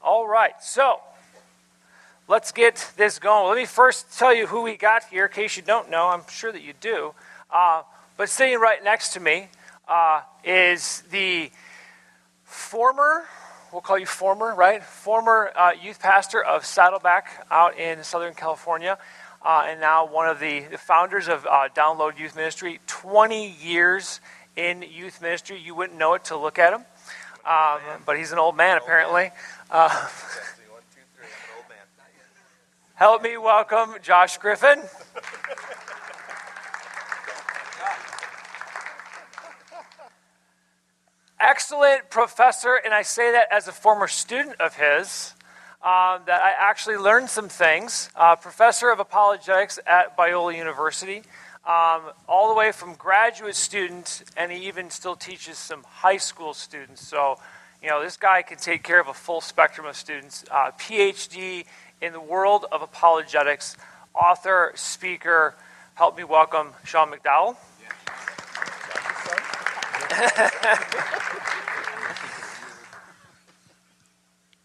All right, so let's get this going. Let me first tell you who we got here, in case you don't know. I'm sure that you do. But sitting right next to me is the former, we'll call you former, right? Former youth pastor of Saddleback out in Southern California, and now one of the founders of Download Youth Ministry. 20 years in youth ministry. You wouldn't know it to look at him, but he's an old man apparently. Help me welcome Josh Griffin. Excellent professor, and I say that as a former student of his, that I actually learned some things. Professor of Apologetics at Bjorling University, all the way from graduate student, and he even still teaches some high school students. So, this guy can take care of a full spectrum of students. PhD in the world of apologetics, author, speaker. Help me welcome Sean McDowell.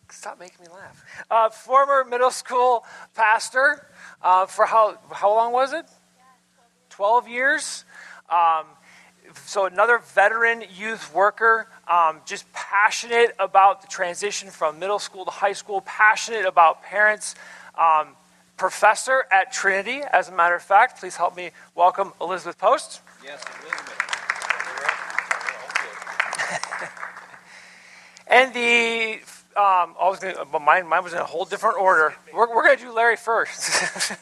Stop making me laugh. Former middle school pastor for how long was it? 12 years. So another veteran youth worker, just passionate about the transition from middle school to high school, passionate about parents. Professor at Trinity, as a matter of fact. Please help me welcome Elizabeth Poest. Yes, Elizabeth. And the mine was in a whole different order. We're going to do Larry first.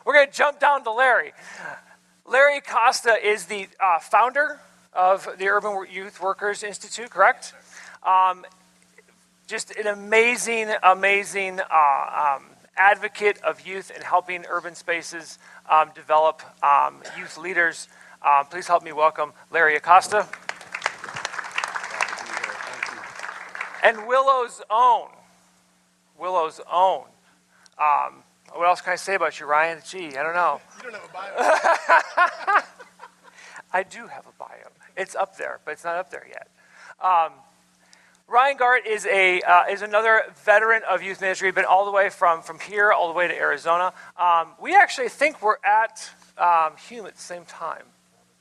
We're going to jump down to Larry. Larry Acosta is the founder of the Urban Youth Workers Institute, correct? Just an amazing advocate of youth and helping urban spaces develop youth leaders. Please help me welcome Larry Acosta. And Willow's own. What else can I say about you, Ryan? Gee, I don't know. You don't have a bio. I do have a bio. It's up there, but it's not up there yet. Ryan Gart is another veteran of youth ministry. Been all the way from here all the way to Arizona. We actually think we're at Hume at the same time,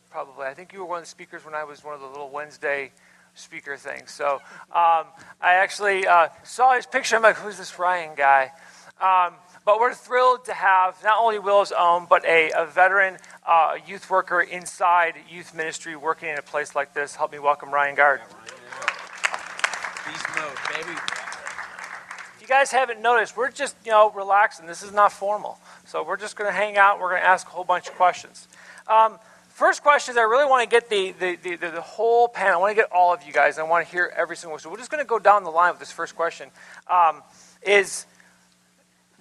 probably. I think you were one of the speakers when I was one of the little Wednesday speaker things. So I actually saw his picture. I'm like, who's this Ryan guy? But we're thrilled to have not only Willow's own, but a veteran youth worker inside youth ministry working in a place like this. Help me welcome Ryan Gard. Beast mode, baby. If you guys haven't noticed, we're just relaxing. This is not formal. So we're just going to hang out. We're going to ask a whole bunch of questions. First question is, I really want to get the whole panel. I want to get all of you guys. I want to hear every single one. So we're just going to go down the line with this first question. Is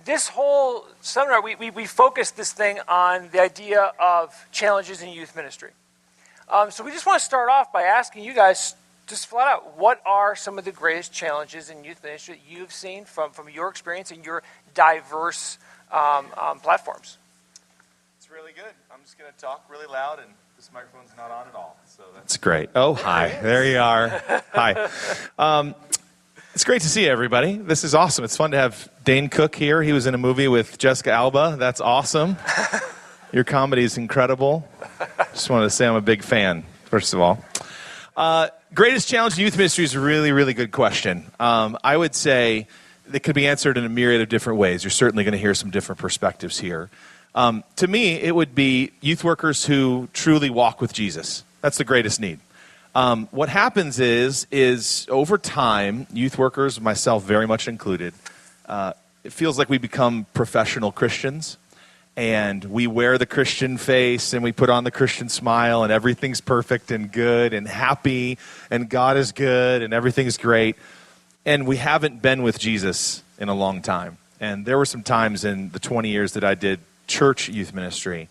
this whole seminar, we focused this thing on the idea of challenges in youth ministry. So we just want to start off by asking you guys, just flat out, what are some of the greatest challenges in youth ministry that you've seen from your experience and your diverse platforms? Really good. I'm just going to talk really loud, and this microphone's not on at all. So that's great. Oh, hi. There you are. Hi. It's great to see everybody. This is awesome. It's fun to have Dane Cook here. He was in a movie with Jessica Alba. That's awesome. Your comedy is incredible. Just wanted to say I'm a big fan, first of all. Greatest challenge in youth ministry is a really, really good question. I would say it could be answered in a myriad of different ways. You're certainly going to hear some different perspectives here. To me, it would be youth workers who truly walk with Jesus. That's the greatest need. What happens is over time, youth workers, myself very much included, it feels like we become professional Christians, and we wear the Christian face, and we put on the Christian smile, and everything's perfect and good and happy, and God is good, and everything's great. And we haven't been with Jesus in a long time. And there were some times in the 20 years that I did church youth ministry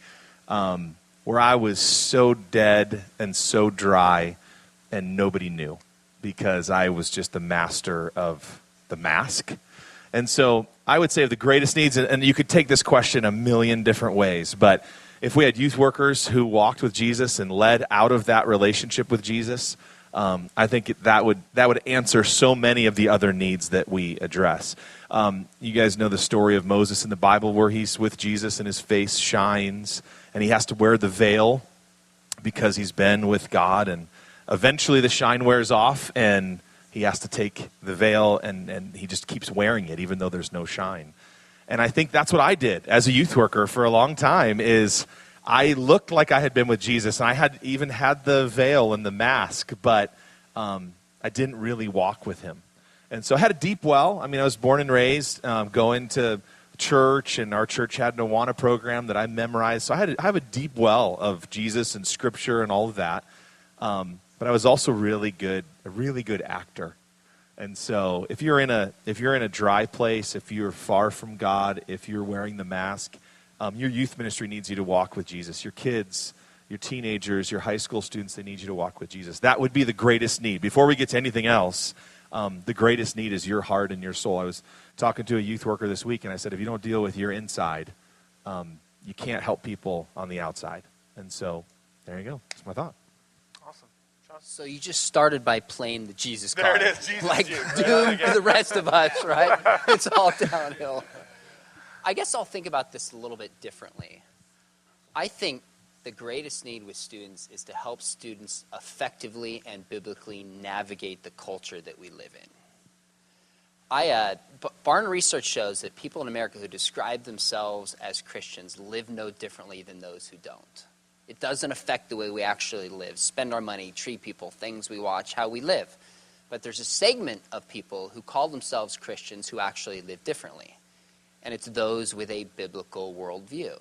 where I was so dead and so dry and nobody knew because I was just the master of the mask. And so I would say the greatest needs, and you could take this question a million different ways, but if we had youth workers who walked with Jesus and led out of that relationship with Jesus, I think that would answer so many of the other needs that we address. You guys know the story of Moses in the Bible where he's with Jesus and his face shines and he has to wear the veil because he's been with God, and eventually the shine wears off and he has to take the veil and he just keeps wearing it even though there's no shine. And I think that's what I did as a youth worker for a long time is I looked like I had been with Jesus, and I had even had the veil and the mask, but I didn't really walk with him. And so I had a deep well. I mean, I was born and raised going to church, and our church had an Awana program that I memorized. So I have a deep well of Jesus and Scripture and all of that. But I was also a really good actor. And so if you're in a dry place, if you're far from God, if you're wearing the mask, your youth ministry needs you to walk with Jesus. Your kids, your teenagers, your high school students, they need you to walk with Jesus. That would be the greatest need. Before we get to anything else, the greatest need is your heart and your soul. I was talking to a youth worker this week, and I said, if you don't deal with your inside, you can't help people on the outside. And so there you go. That's my thought. Awesome. So you just started by playing the Jesus There card. it is, Jesus like you. doomed for the rest of us, right? It's all downhill. I guess I'll think about this a little bit differently. I think the greatest need with students is to help students effectively and biblically navigate the culture that we live in. Barna research shows that people in America who describe themselves as Christians live no differently than those who don't. It doesn't affect the way we actually live, spend our money, treat people, things we watch, how we live. But there's a segment of people who call themselves Christians who actually live differently. And it's those with a biblical worldview.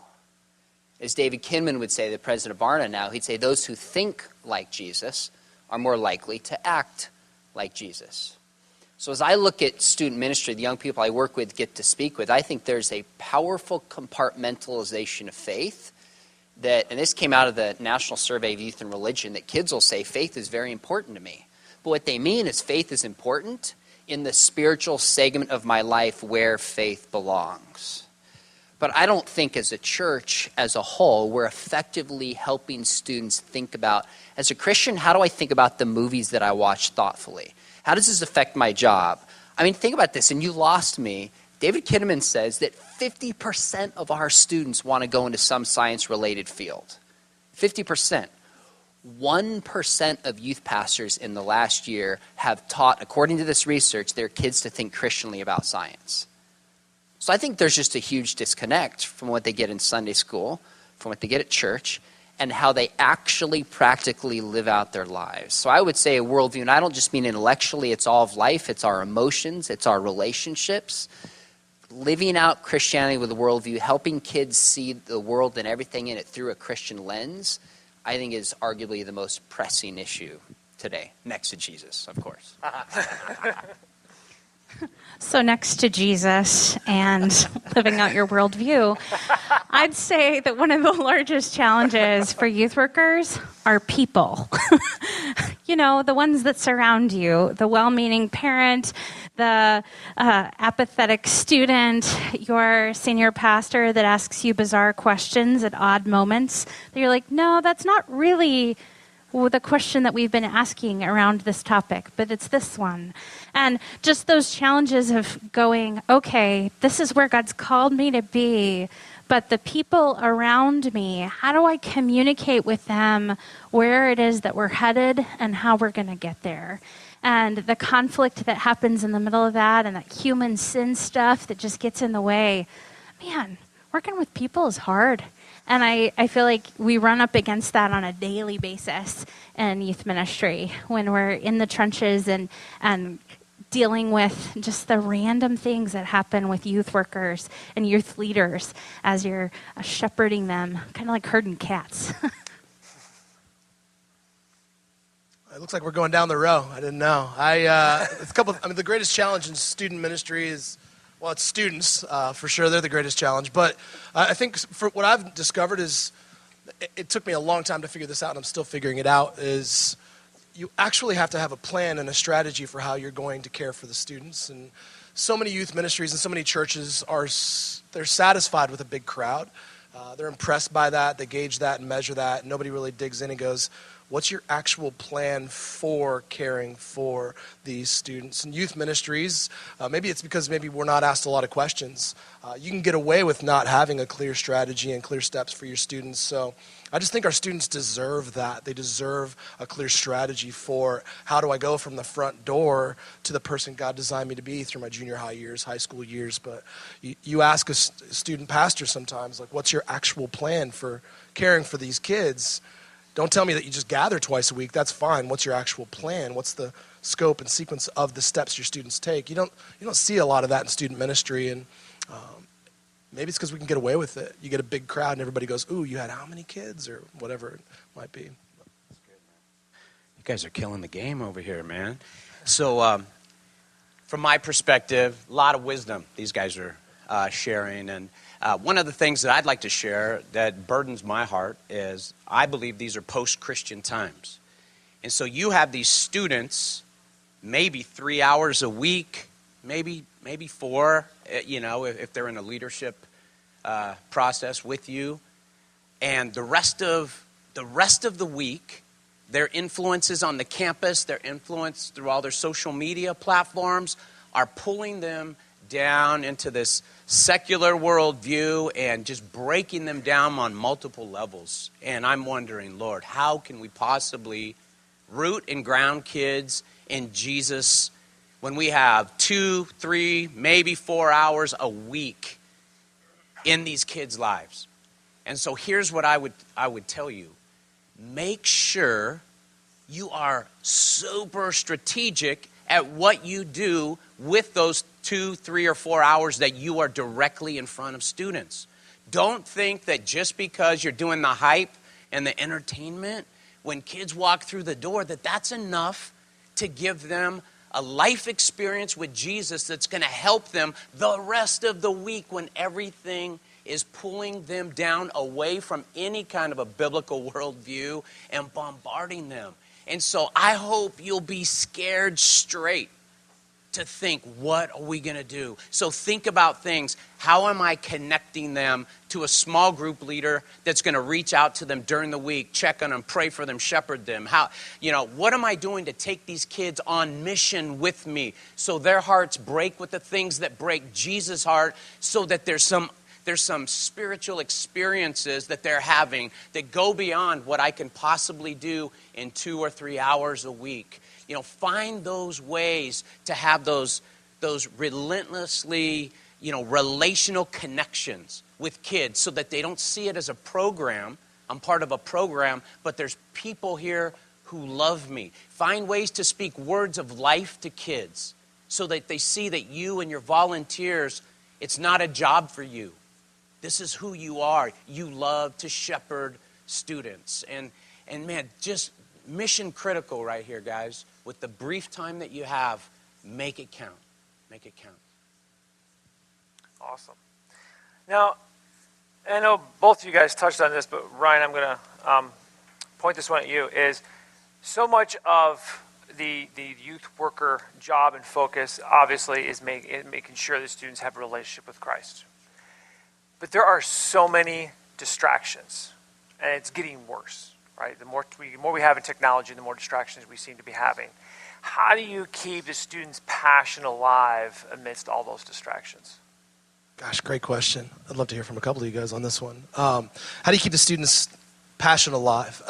As David Kinman would say, the president of Barna now, he'd say those who think like Jesus are more likely to act like Jesus. So as I look at student ministry, the young people I work with get to speak with, I think there's a powerful compartmentalization of faith that, and this came out of the National Survey of Youth and Religion, that kids will say faith is very important to me. But what they mean is faith is important in the spiritual segment of my life where faith belongs. But I don't think as a church as a whole, we're effectively helping students think about, as a Christian, how do I think about the movies that I watch thoughtfully? How does this affect my job? I mean, think about this, and you lost me. David Kinnaman says that 50% of our students want to go into some science-related field. 50%. 1% of youth pastors in the last year have taught, according to this research, their kids to think Christianly about science. So I think there's just a huge disconnect from what they get in Sunday school, from what they get at church, and how they actually practically live out their lives. So I would say a worldview, and I don't just mean intellectually, it's all of life, it's our emotions, it's our relationships. Living out Christianity with a worldview, helping kids see the world and everything in it through a Christian lens, I think is arguably the most pressing issue today, next to Jesus, of course. So next to Jesus and living out your worldview, I'd say that one of the largest challenges for youth workers are people. You know, the ones that surround you, the well-meaning parent, the apathetic student, your senior pastor that asks you bizarre questions at odd moments. That you're like, no, that's not really the question that we've been asking around this topic, but it's this one. And just those challenges of going, okay, this is where God's called me to be, but the people around me, how do I communicate with them where it is that we're headed and how we're going to get there? And the conflict that happens in the middle of that and that human sin stuff that just gets in the way. Man, working with people is hard. And I feel like we run up against that on a daily basis in youth ministry when we're in the trenches and dealing with just the random things that happen with youth workers and youth leaders as you're shepherding them, kind of like herding cats. It looks like we're going down the row. I didn't know. The greatest challenge in student ministry is, well, it's students, for sure. They're the greatest challenge. But I think for what I've discovered is, it took me a long time to figure this out, and I'm still figuring it out, is you actually have to have a plan and a strategy for how you're going to care for the students. And so many youth ministries and so many churches they're satisfied with a big crowd. They're impressed by that. They gauge that and measure that. And nobody really digs in and goes, what's your actual plan for caring for these students? In youth ministries, maybe it's because maybe we're not asked a lot of questions. You can get away with not having a clear strategy and clear steps for your students. So I just think our students deserve that. They deserve a clear strategy for how do I go from the front door to the person God designed me to be through my junior high years, high school years. But you ask a student pastor sometimes, like, what's your actual plan for caring for these kids? Don't tell me that you just gather twice a week. That's fine. What's your actual plan? What's the scope and sequence of the steps your students take? You don't see a lot of that in student ministry, and maybe it's because we can get away with it. You get a big crowd and everybody goes, ooh, you had how many kids? Or whatever it might be. You guys are killing the game over here, man. So from my perspective, a lot of wisdom these guys are sharing. And one of the things that I'd like to share that burdens my heart is I believe these are post-Christian times. And so you have these students, maybe 3 hours a week, maybe 4, if they're in a leadership process with you. And the rest of the week, their influences on the campus, their influence through all their social media platforms are pulling them down into this secular worldview and just breaking them down on multiple levels. And I'm wondering, Lord, how can we possibly root and ground kids in Jesus when we have 2, 3, maybe 4 hours a week in these kids' lives? And so here's what I would tell you. Make sure you are super strategic at what you do with those 2, 3, or 4 hours that you are directly in front of students. Don't think that just because you're doing the hype and the entertainment, when kids walk through the door, that's enough to give them a life experience with Jesus that's going to help them the rest of the week when everything is pulling them down away from any kind of a biblical worldview and bombarding them. And so I hope you'll be scared straight to think, what are we going to do? So think about things. How am I connecting them to a small group leader that's going to reach out to them during the week, check on them, pray for them, shepherd them? What am I doing to take these kids on mission with me so their hearts break with the things that break Jesus' heart, so that there's some spiritual experiences that they're having that go beyond what I can possibly do in 2 or 3 hours a week. Find those ways to have those relentlessly, relational connections with kids so that they don't see it as a program. I'm part of a program, but there's people here who love me. Find ways to speak words of life to kids so that they see that you and your volunteers, it's not a job for you. This is who you are. You love to shepherd students. And man, just mission critical right here, guys. With the brief time that you have, make it count. Make it count. Awesome. Now, I know both of you guys touched on this, but Ryan, I'm going to point this one at you, is so much of the youth worker job and focus, obviously, is making sure the students have a relationship with Christ. But there are so many distractions, and it's getting worse, right? The more we have in technology, the more distractions we seem to be having. How do you keep the students' passion alive amidst all those distractions? Gosh, great question. I'd love to hear from a couple of you guys on this one. How do you keep the students' passion alive?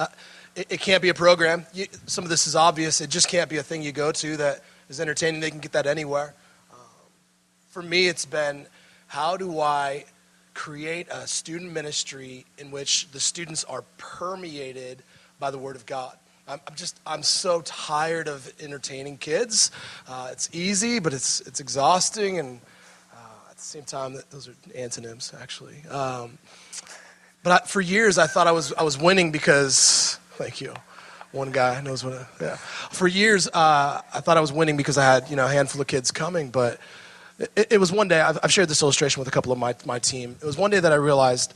It can't be a program. Some of this is obvious. It just can't be a thing you go to that is entertaining. They can get that anywhere. For me, it's been, how do I create a student ministry in which the students are permeated by the Word of God? I'm so tired of entertaining kids. It's easy, but it's exhausting, and at the same time, those are antonyms, actually. But for years, I thought I was winning because, thank you. One guy knows what. Yeah. For years, I thought I was winning because I had a handful of kids coming, but it was one day. I've shared this illustration with a couple of my team. It was one day that I realized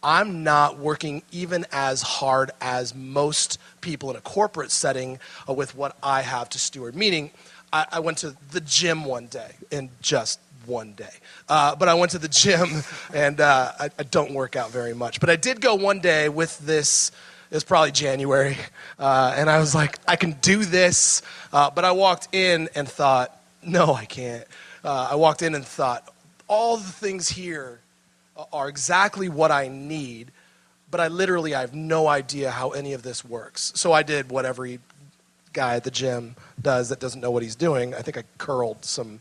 I'm not working even as hard as most people in a corporate setting with what I have to steward. Meaning, I went to the gym one day, and just one day. But I went to the gym, and I don't work out very much. But I did go one day with this It was probably January. And I was like, I can do this. But I walked in and thought, no, I can't. I walked in and thought, all the things here are exactly what I need, but I have no idea how any of this works. So I did what every guy at the gym does that doesn't know what he's doing. I think I curled some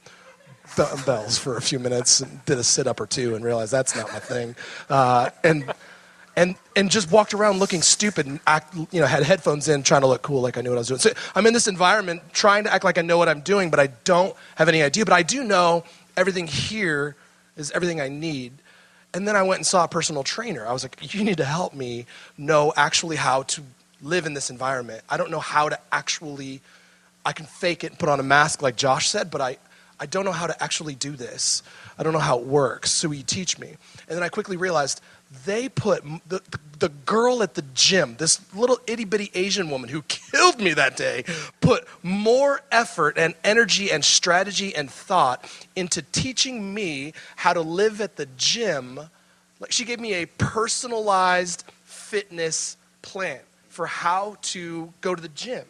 dumbbells for a few minutes and did a sit-up or two and realized that's not my thing. And just walked around looking stupid and had headphones in trying to look cool like I knew what I was doing. So I'm in this environment trying to act like I know what I'm doing, but I don't have any idea. But I do know everything here is everything I need. And then I went and saw a personal trainer. I was like, you need to help me know actually how to live in this environment. I don't know how to I can fake it and put on a mask like Josh said, but I don't know how to actually do this. I don't know how it works. So you teach me. And then I quickly realized they put the girl at the gym, this little itty-bitty Asian woman who killed me that day, put more effort and energy and strategy and thought into teaching me how to live at the gym. Like, she gave me a personalized fitness plan for how to go to the gym.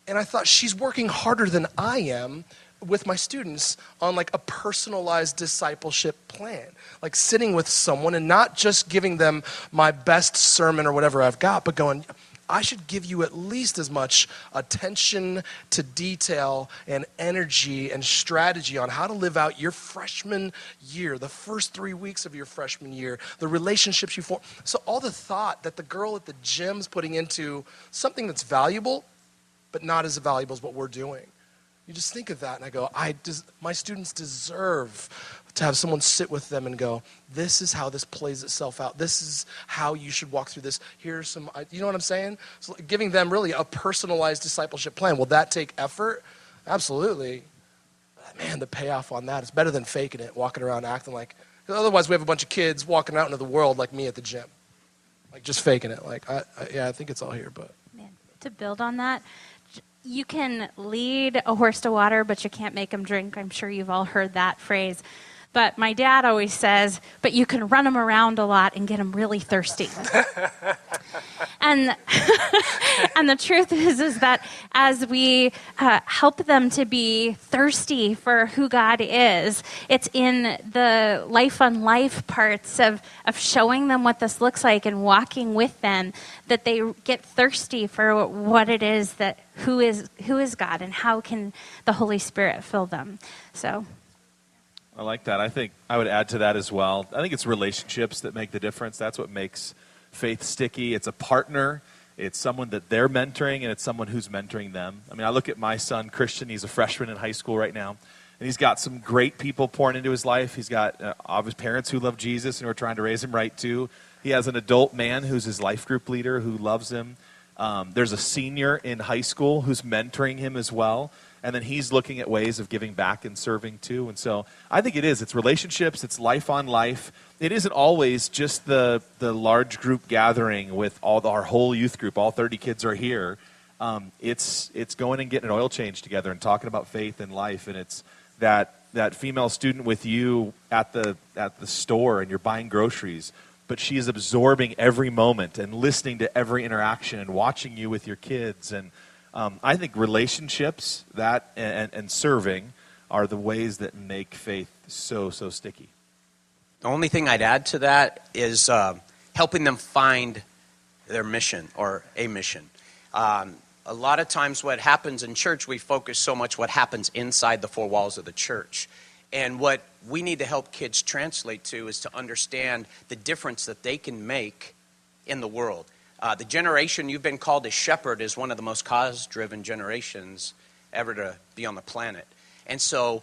And I thought, she's working harder than I am with my students on like a personalized discipleship plan, like sitting with someone and not just giving them my best sermon or whatever I've got, but going, I should give you at least as much attention to detail and energy and strategy on how to live out your freshman year, the first 3 weeks of your freshman year, the relationships you form. So all the thought that the girl at the gym's putting into something that's valuable, but not as valuable as what we're doing. You just think of that and I go, my students deserve to have someone sit with them and go, this is how this plays itself out. This is how you should walk through this. Here's some, you know what I'm saying? So giving them really a personalized discipleship plan. Will that take effort? Absolutely. Man, the payoff on that is better than faking it, walking around acting like, otherwise we have a bunch of kids walking out into the world like me at the gym. Like just faking it. Like, I think it's all here, but. Man, to build on that, you can lead a horse to water, but you can't make him drink. I'm sure you've all heard that phrase. But my dad always says, but you can run him around a lot and get him really thirsty. and and the truth is that as we help them to be thirsty for who God is, it's in the life on life parts of showing them what this looks like and walking with them that they get thirsty for what it is that who is God and how can the Holy Spirit fill them. So I like that. I think I would add to that as well. I think it's relationships that make the difference. That's what makes faith sticky. It's a partner. It's someone that they're mentoring, and it's someone who's mentoring them. I mean, I look at my son, Christian. He's a freshman in high school right now, and he's got some great people pouring into his life. He's got obvious parents who love Jesus and who are trying to raise him right too. He has an adult man who's his life group leader who loves him. There's a senior in high school who's mentoring him as well. And then he's looking at ways of giving back and serving too. And so I think it is. It's relationships. It's life on life. It isn't always just the large group gathering with our whole youth group. All 30 kids are here. It's going and getting an oil change together and talking about faith and life. And it's that female student with you at the store and you're buying groceries. But she is absorbing every moment and listening to every interaction and watching you with your kids. And I think relationships and serving are the ways that make faith so sticky. The only thing I'd add to that is helping them find their mission or a mission. A lot of times what happens in church, we focus so much what happens inside the four walls of the church. And what we need to help kids translate to is to understand the difference that they can make in the world. The generation you've been called to shepherd is one of the most cause-driven generations ever to be on the planet. And so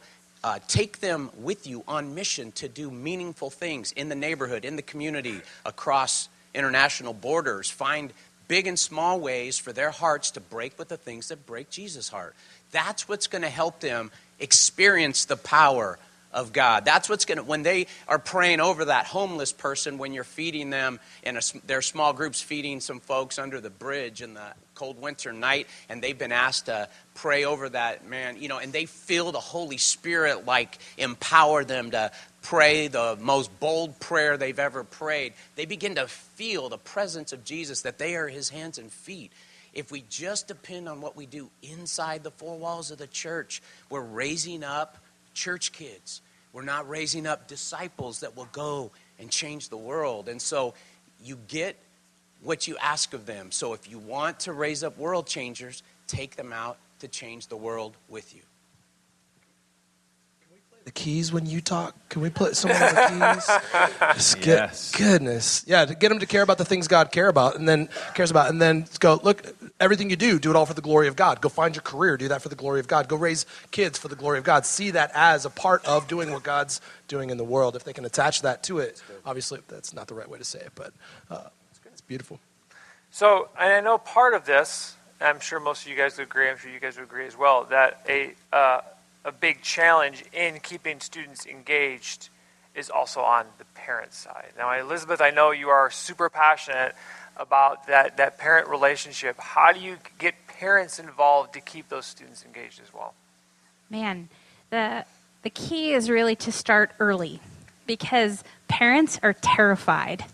take them with you on mission to do meaningful things in the neighborhood, in the community, across international borders. Find big and small ways for their hearts to break with the things that break Jesus' heart. That's what's going to help them experience the power of God. That's what's going to, when they are praying over that homeless person, when you're feeding them in their small groups, feeding some folks under the bridge in the cold winter night, and they've been asked to pray over that man, and they feel the Holy Spirit like empower them to pray the most bold prayer they've ever prayed, they begin to feel the presence of Jesus, that they are his hands and feet. If we just depend on what we do inside the four walls of the church, we're raising up church kids. We're not raising up disciples that will go and change the world. And so you get what you ask of them. So if you want to raise up world changers, take them out to change the world with you. The keys when you talk? Can we put someone on the keys? Just Yes. goodness. Yeah, to get them to care about the things God cares about, and then go, look, everything you do it all for the glory of God. Go find your career, do that for the glory of God. Go raise kids for the glory of God. See that as a part of doing what God's doing in the world. If they can attach that to it, obviously that's not the right way to say it, but it's beautiful. So, and I know part of this, I'm sure most of you guys would agree, I'm sure you guys would agree as well, that a big challenge in keeping students engaged is also on the parent side. Now, Elizabeth, I know you are super passionate about that parent relationship. How do you get parents involved to keep those students engaged as well? Man, the key is really to start early, because parents are terrified.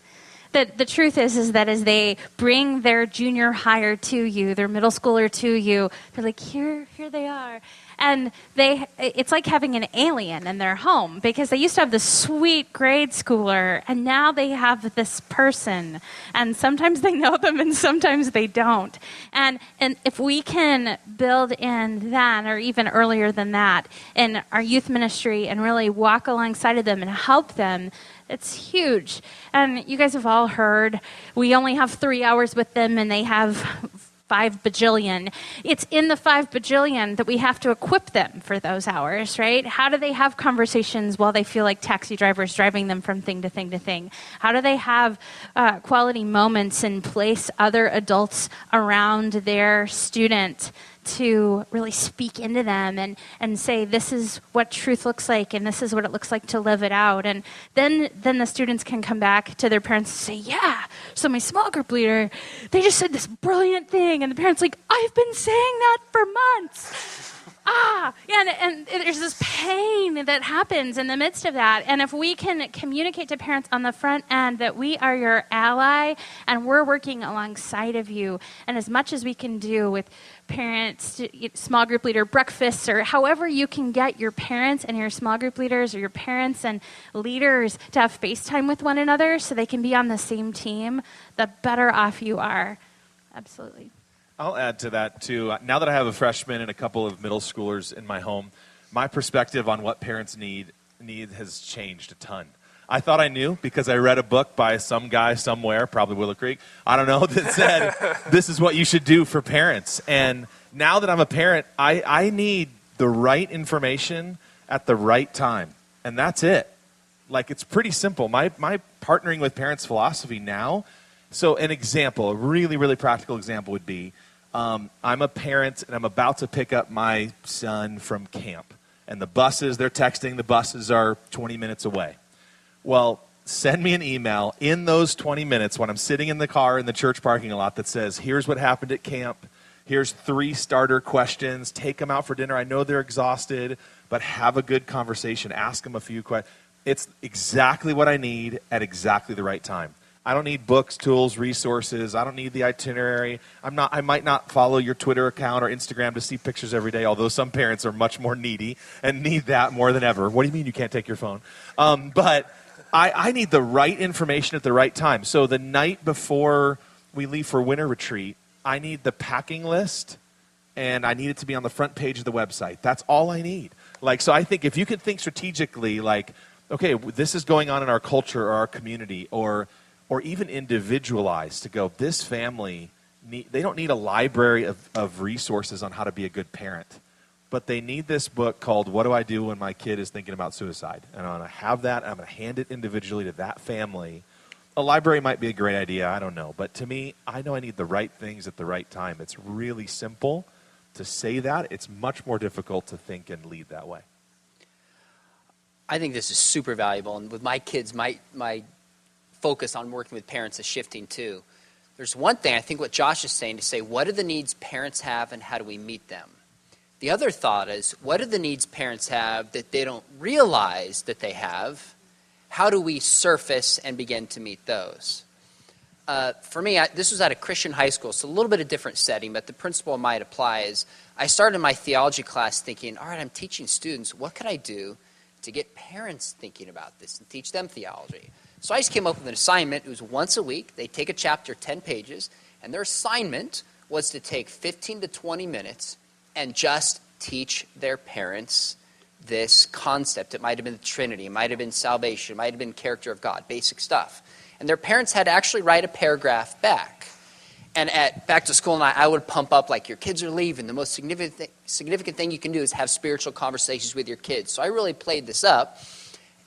The truth is that as they bring their junior higher to you, their middle schooler to you, they're like, here they are. And it's like having an alien in their home, because they used to have this sweet grade schooler, and now they have this person. And sometimes they know them and sometimes they don't. And if we can build in that, or even earlier than that, in our youth ministry, and really walk alongside of them and help them, it's huge. And you guys have all heard, we only have 3 hours with them and they have 5 bajillion. It's in the 5 bajillion that we have to equip them for those hours, right? How do they have conversations while they feel like taxi drivers driving them from thing to thing to thing? How do they have quality moments and place other adults around their student to really speak into them and say, this is what truth looks like, and this is what it looks like to live it out. And then the students can come back to their parents and say, yeah, so my small group leader, they just said this brilliant thing. And the parents like, I've been saying that for months. And there's this pain that happens in the midst of that. And if we can communicate to parents on the front end that we are your ally and we're working alongside of you, and as much as we can do with parents, small group leader breakfasts, or however you can get your parents and your small group leaders, or your parents and leaders to have FaceTime with one another so they can be on the same team, the better off you are. Absolutely. I'll add to that, too. Now that I have a freshman and a couple of middle schoolers in my home, my perspective on what parents need has changed a ton. I thought I knew because I read a book by some guy somewhere, probably Willow Creek, I don't know, that said, this is what you should do for parents. And now that I'm a parent, I need the right information at the right time. And that's it. Like, it's pretty simple. My partnering with parents philosophy now, so an example, a really, really practical example would be, I'm a parent and I'm about to pick up my son from camp. And they're texting, the buses are 20 minutes away. Well, send me an email in those 20 minutes when I'm sitting in the car in the church parking lot that says, here's what happened at camp. Here's 3 starter questions. Take them out for dinner. I know they're exhausted, but have a good conversation. Ask them a few questions. It's exactly what I need at exactly the right time. I don't need books, tools, resources. I don't need the itinerary. I might not follow your Twitter account or Instagram to see pictures every day, although some parents are much more needy and need that more than ever. What do you mean you can't take your phone? But I need the right information at the right time. So the night before we leave for winter retreat, I need the packing list, and I need it to be on the front page of the website. That's all I need. So I think if you could think strategically, okay, this is going on in our culture or our community, or even individualized to go, this family, they don't need a library of resources on how to be a good parent, but they need this book called What Do I Do When My Kid is Thinking About Suicide? And I'm going to have that, and I'm going to hand it individually to that family. A library might be a great idea, I don't know. But to me, I know I need the right things at the right time. It's really simple to say that. It's much more difficult to think and lead that way. I think this is super valuable. And with my kids, my focus on working with parents is shifting too. There's one thing, I think what Josh is saying, to say, what are the needs parents have and how do we meet them? The other thought is, what are the needs parents have that they don't realize that they have, how do we surface and begin to meet those? For me, this was at a Christian high school, so a little bit of different setting, but the principle might apply is I started my theology class thinking, all right, I'm teaching students, what could I do to get parents thinking about this and teach them theology? So I just came up with an assignment. It was once a week. They take a chapter, 10 pages, and their assignment was to take 15 to 20 minutes and just teach their parents this concept. It might have been the Trinity. It might have been salvation. It might have been character of God, basic stuff. And their parents had to actually write a paragraph back. And at back to school night, I would pump up like, your kids are leaving. The most significant thing you can do is have spiritual conversations with your kids. So I really played this up.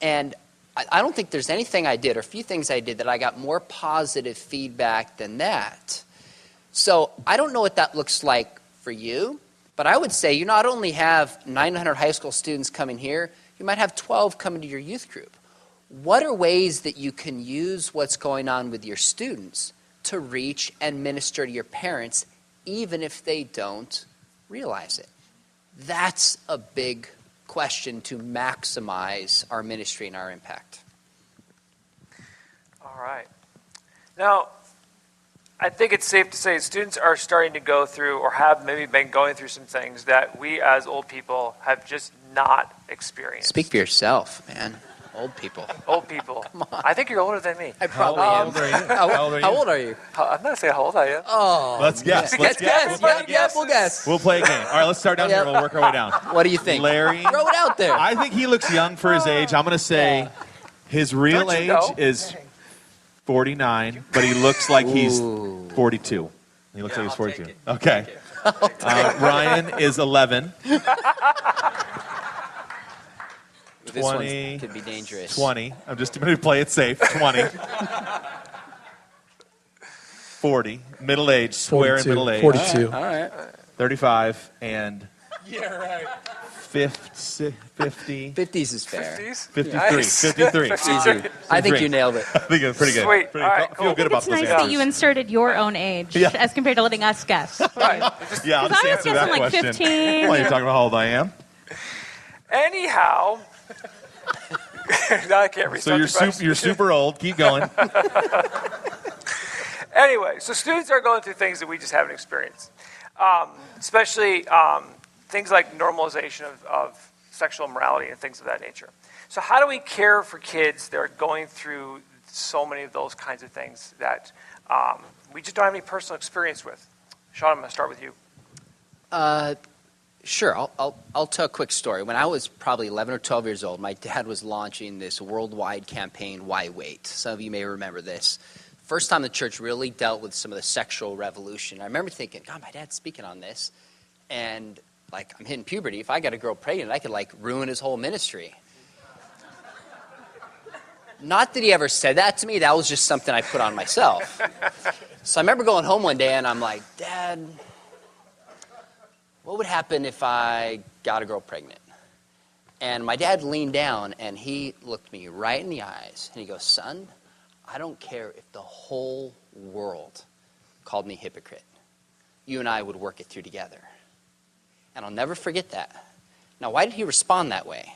And I don't think there's anything I did or a few things I did that I got more positive feedback than that. So I don't know what that looks like for you. But I would say you not only have 900 high school students coming here, you might have 12 coming to your youth group. What are ways that you can use what's going on with your students to reach and minister to your parents, even if they don't realize it? That's a big question to maximize our ministry and our impact. All right. Now, I think it's safe to say students are starting to go through or have maybe been going through some things that we as old people have just not experienced. Speak for yourself, man. Old people. Old people. Come on. I think you're older than me. I probably How am. old are you? How old are you? How old are you? I'm not going to say how old I am. Oh. Let's guess. Let's guess. We'll guess. We'll play a game. All right, let's start down here. We'll work our way down. What do you think? Larry. Throw it out there. I think he looks young for his age. I'm going to say his real Don't you age know? is 49, but he looks like he's Ooh. 42. He looks like he's I'll 42. take it. Okay. Ryan is 11. This 20. one could be dangerous. 20. I'm just going to play it safe. 20. 40. Middle age. Square in middle age. 42. All right. 35. And Yeah, right. 50. 50s is fair. 50s? 53. Nice. 53. Easy. I think you nailed it. I think it's pretty good. Sweet. Pretty All right, I cool. feel good about It's those nice answers. that you inserted your own age Yeah. as compared to letting us guess. Right. Yeah, I'll just I was answer that guessing like question. 15. While you're talking about how old I am. Anyhow, now I can't So restart you're super old. Keep going. Anyway, so students are going through things that we just haven't experienced, especially things like normalization of sexual morality and things of that nature. So how do we care for kids that are going through so many of those kinds of things that we just don't have any personal experience with? Sean, I'm going to start with you. Sure. I'll tell a quick story. When I was probably 11 or 12 years old, my dad was launching this worldwide campaign, Why Wait? Some of you may remember this. First time the church really dealt with some of the sexual revolution. I remember thinking, God, my dad's speaking on this. And, like, I'm hitting puberty. If I got a girl pregnant, I could, like, ruin his whole ministry. Not that he ever said that to me. That was just something I put on myself. So I remember going home one day, and I'm like, Dad, what would happen if I got a girl pregnant? And my dad leaned down, and he looked me right in the eyes, and he goes, son, I don't care if the whole world called me hypocrite. You and I would work it through together. And I'll never forget that. Now, why did he respond that way?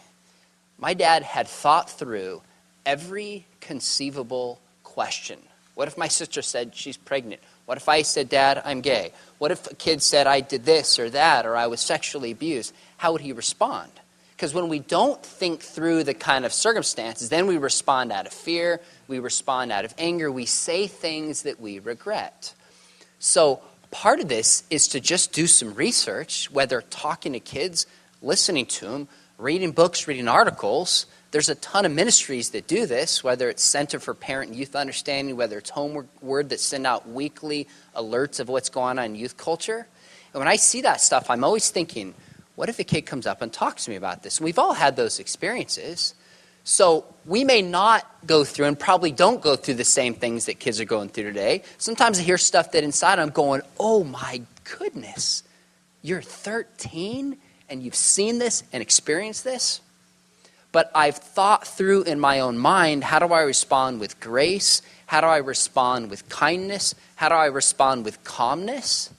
My dad had thought through every conceivable question. What if my sister said she's pregnant? What if I said, Dad, I'm gay? What if a kid said I did this or that or I was sexually abused? How would he respond? Because when we don't think through the kind of circumstances, then we respond out of fear, we respond out of anger, we say things that we regret. So part of this is to just do some research, whether talking to kids, listening to them, reading books, reading articles. There's a ton of ministries that do this, whether it's Center for Parent and Youth Understanding, whether it's Homeward that send out weekly alerts of what's going on in youth culture. And when I see that stuff, I'm always thinking, what if a kid comes up and talks to me about this? And we've all had those experiences. So we may not go through and probably don't go through the same things that kids are going through today. Sometimes I hear stuff that inside I'm going, oh my goodness, you're 13 and you've seen this and experienced this? But I've thought through in my own mind, how do I respond with grace? How do I respond with kindness? How do I respond with calmness?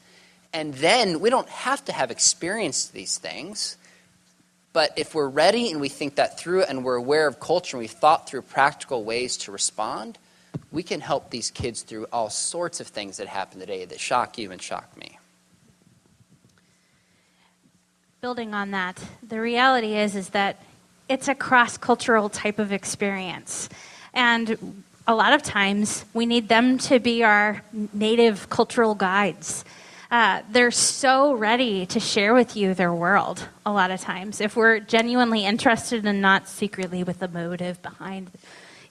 And then we don't have to have experienced these things, But if we're ready and we think that through and we're aware of culture and we've thought through practical ways to respond, we can help these kids through all sorts of things that happen today that shock you and shock me. Building on that, the reality is that it's a cross-cultural type of experience. And a lot of times we need them to be our native cultural guides. They're so ready to share with you their world a lot of times if we're genuinely interested and not secretly with a motive behind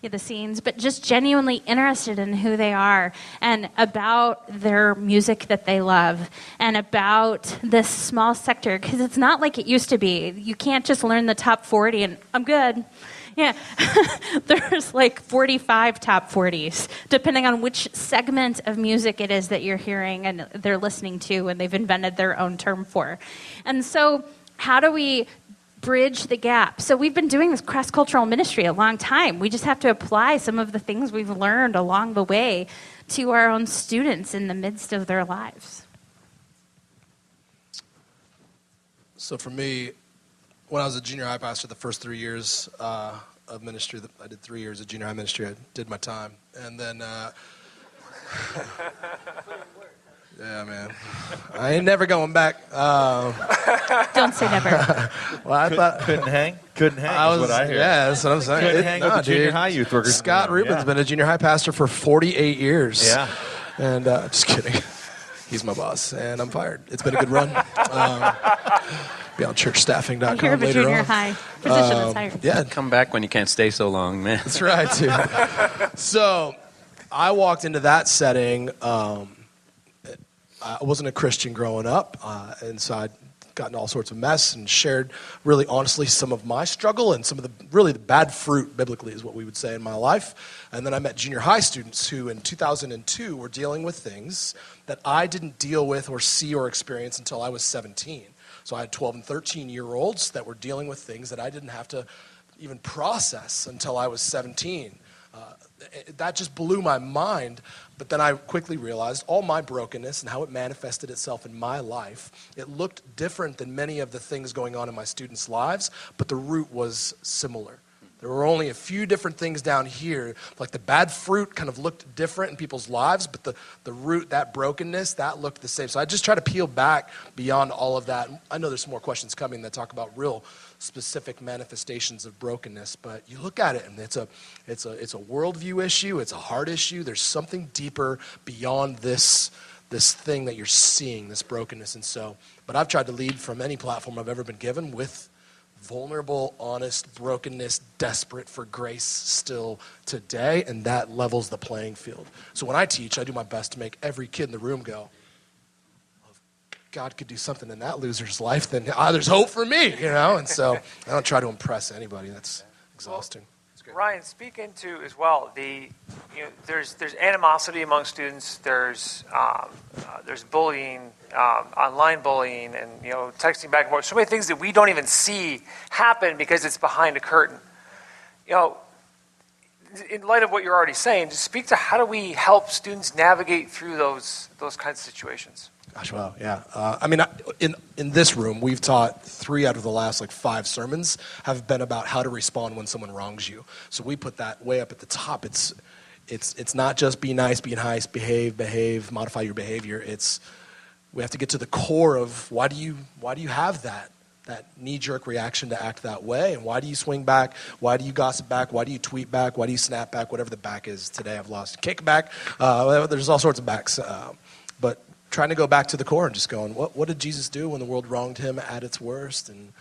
the scenes, but just genuinely interested in who they are and about their music that they love and about this small sector, because it's not like it used to be. You can't just learn the top 40 and I'm good. Yeah, there's like 45 top 40s, depending on which segment of music it is that you're hearing and they're listening to and they've invented their own term for. And so how do we bridge the gap? So we've been doing this cross-cultural ministry a long time. We just have to apply some of the things we've learned along the way to our own students in the midst of their lives. So for me, when I was a junior high pastor, the first 3 years of ministry, I did 3 years of junior high ministry. I did my time. And then, yeah, man, I ain't never going back. Don't say never. Well, I thought Couldn't hang? Couldn't hang I is was, what I hear. yeah, that's what I'm saying. Couldn't hang with the junior dude. high youth workers. Scott Rubin's been a junior high pastor for 48 years. Yeah. And just kidding. He's my boss, and I'm fired. It's been a good run. Be on churchstaffing.com I hear of a later junior on. high position that's hired. Yeah, Come back when you can't stay so long, man. that's right, too. So I walked into that setting. I wasn't a Christian growing up, and so I'd gotten all sorts of mess and shared really honestly some of my struggle and some of the bad fruit, biblically, is what we would say in my life. And then I met junior high students who in 2002 were dealing with things that I didn't deal with or see or experience until I was 17. So I had 12 and 13-year-olds that were dealing with things that I didn't have to even process until I was 17. That just blew my mind. But then I quickly realized all my brokenness and how it manifested itself in my life, it looked different than many of the things going on in my students' lives, but the root was similar. There were only a few different things down here. Like the bad fruit kind of looked different in people's lives, but the root, that brokenness, that looked the same. So I just try to peel back beyond all of that. I know there's some more questions coming that talk about real specific manifestations of brokenness, but you look at it and it's a worldview issue, it's a heart issue. There's something deeper beyond this thing that you're seeing, this brokenness. And so, but I've tried to lead from any platform I've ever been given with vulnerable, honest brokenness, desperate for grace still today, and that levels the playing field. So when I teach, I do my best to make every kid in the room go, well, if God could do something in that loser's life, then there's hope for me, And so I don't try to impress anybody. That's exhausting. Ryan, speak into as well there's animosity among students. There's bullying, online bullying, and texting back and forth. So many things that we don't even see happen because it's behind a curtain. In light of what you're already saying, just speak to how do we help students navigate through those kinds of situations. Gosh, wow, yeah. In this room, we've taught 3 out of the last 5 sermons have been about how to respond when someone wrongs you. So we put that way up at the top. It's not just be nice, behave, modify your behavior. We have to get to the core of why do you have that knee-jerk reaction to act that way, and why do you swing back? Why do you gossip back? Why do you tweet back? Why do you snap back? Whatever the back is today, I've lost kickback. There's all sorts of backs, but trying to go back to the core and just going, what did Jesus do when the world wronged him at its worst? And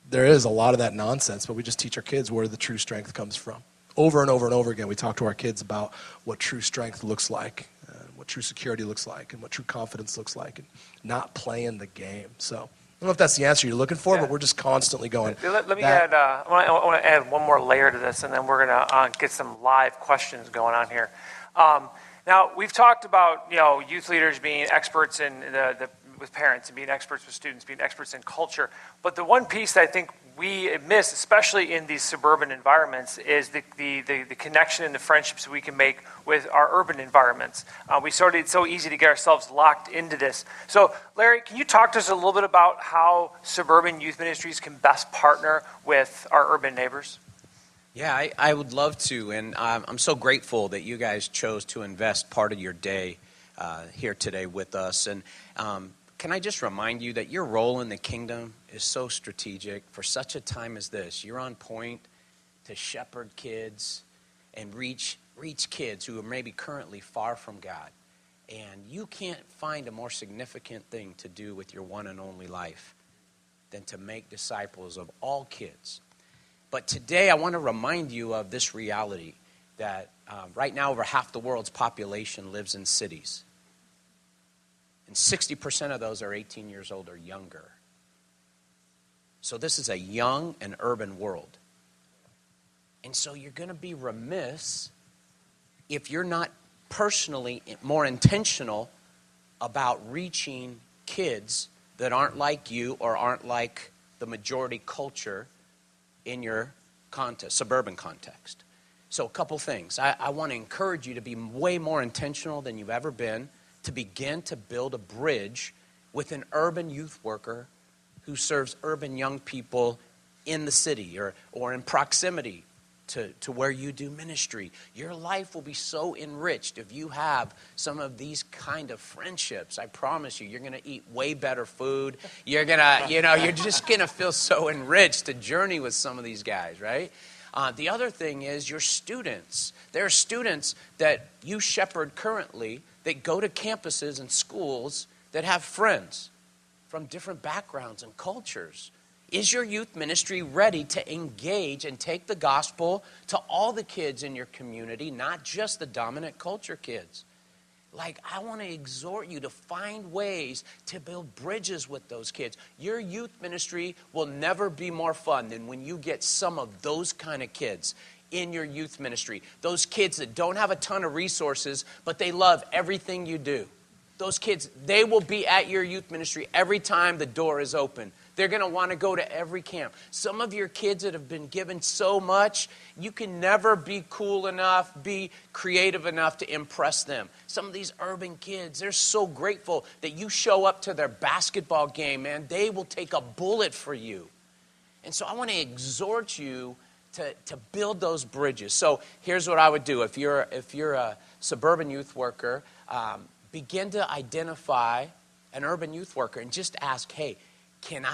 there is a lot of that nonsense, but we just teach our kids where the true strength comes from. Over and over and over again, we talk to our kids about what true strength looks like, what true security looks like, and what true confidence looks like, and not playing the game. So I don't know if that's the answer you're looking for, but we're just constantly going. Let me add, I want to add one more layer to this, and then we're going to get some live questions going on here. Now, we've talked about youth leaders being experts in with parents and being experts with students, being experts in culture. But the one piece that I think we miss, especially in these suburban environments, is the connection and the friendships we can make with our urban environments. It's so easy to get ourselves locked into this. So, Larry, can you talk to us a little bit about how suburban youth ministries can best partner with our urban neighbors? Yeah, I would love to, and I'm so grateful that you guys chose to invest part of your day here today with us. And can I just remind you that your role in the kingdom is so strategic for such a time as this. You're on point to shepherd kids and reach kids who are maybe currently far from God. And you can't find a more significant thing to do with your one and only life than to make disciples of all kids. But today I want to remind you of this reality that right now over half the world's population lives in cities. And 60% of those are 18 years old or younger. So this is a young and urban world. And so you're going to be remiss if you're not personally more intentional about reaching kids that aren't like you or aren't like the majority culture in your suburban context. So a couple things. I want to encourage you to be way more intentional than you've ever been, to begin to build a bridge with an urban youth worker who serves urban young people in the city or in proximity to where you do ministry. Your life will be so enriched if you have some of these kind of friendships. I promise you, you're going to eat way better food. You're going to, you're just going to feel so enriched to journey with some of these guys, right? The other thing is your students. There are students that you shepherd currently that go to campuses and schools that have friends from different backgrounds and cultures. Is your youth ministry ready to engage and take the gospel to all the kids in your community, not just the dominant culture kids? I want to exhort you to find ways to build bridges with those kids. Your youth ministry will never be more fun than when you get some of those kind of kids in your youth ministry. Those kids that don't have a ton of resources, but they love everything you do. Those kids, they will be at your youth ministry every time the door is open. They're going to want to go to every camp. Some of your kids that have been given so much, you can never be cool enough, be creative enough to impress them. Some of these urban kids, they're so grateful that you show up to their basketball game, man. They will take a bullet for you. And so I want to exhort you to build those bridges. So here's what I would do. If you're a suburban youth worker, begin to identify an urban youth worker and just ask, hey, can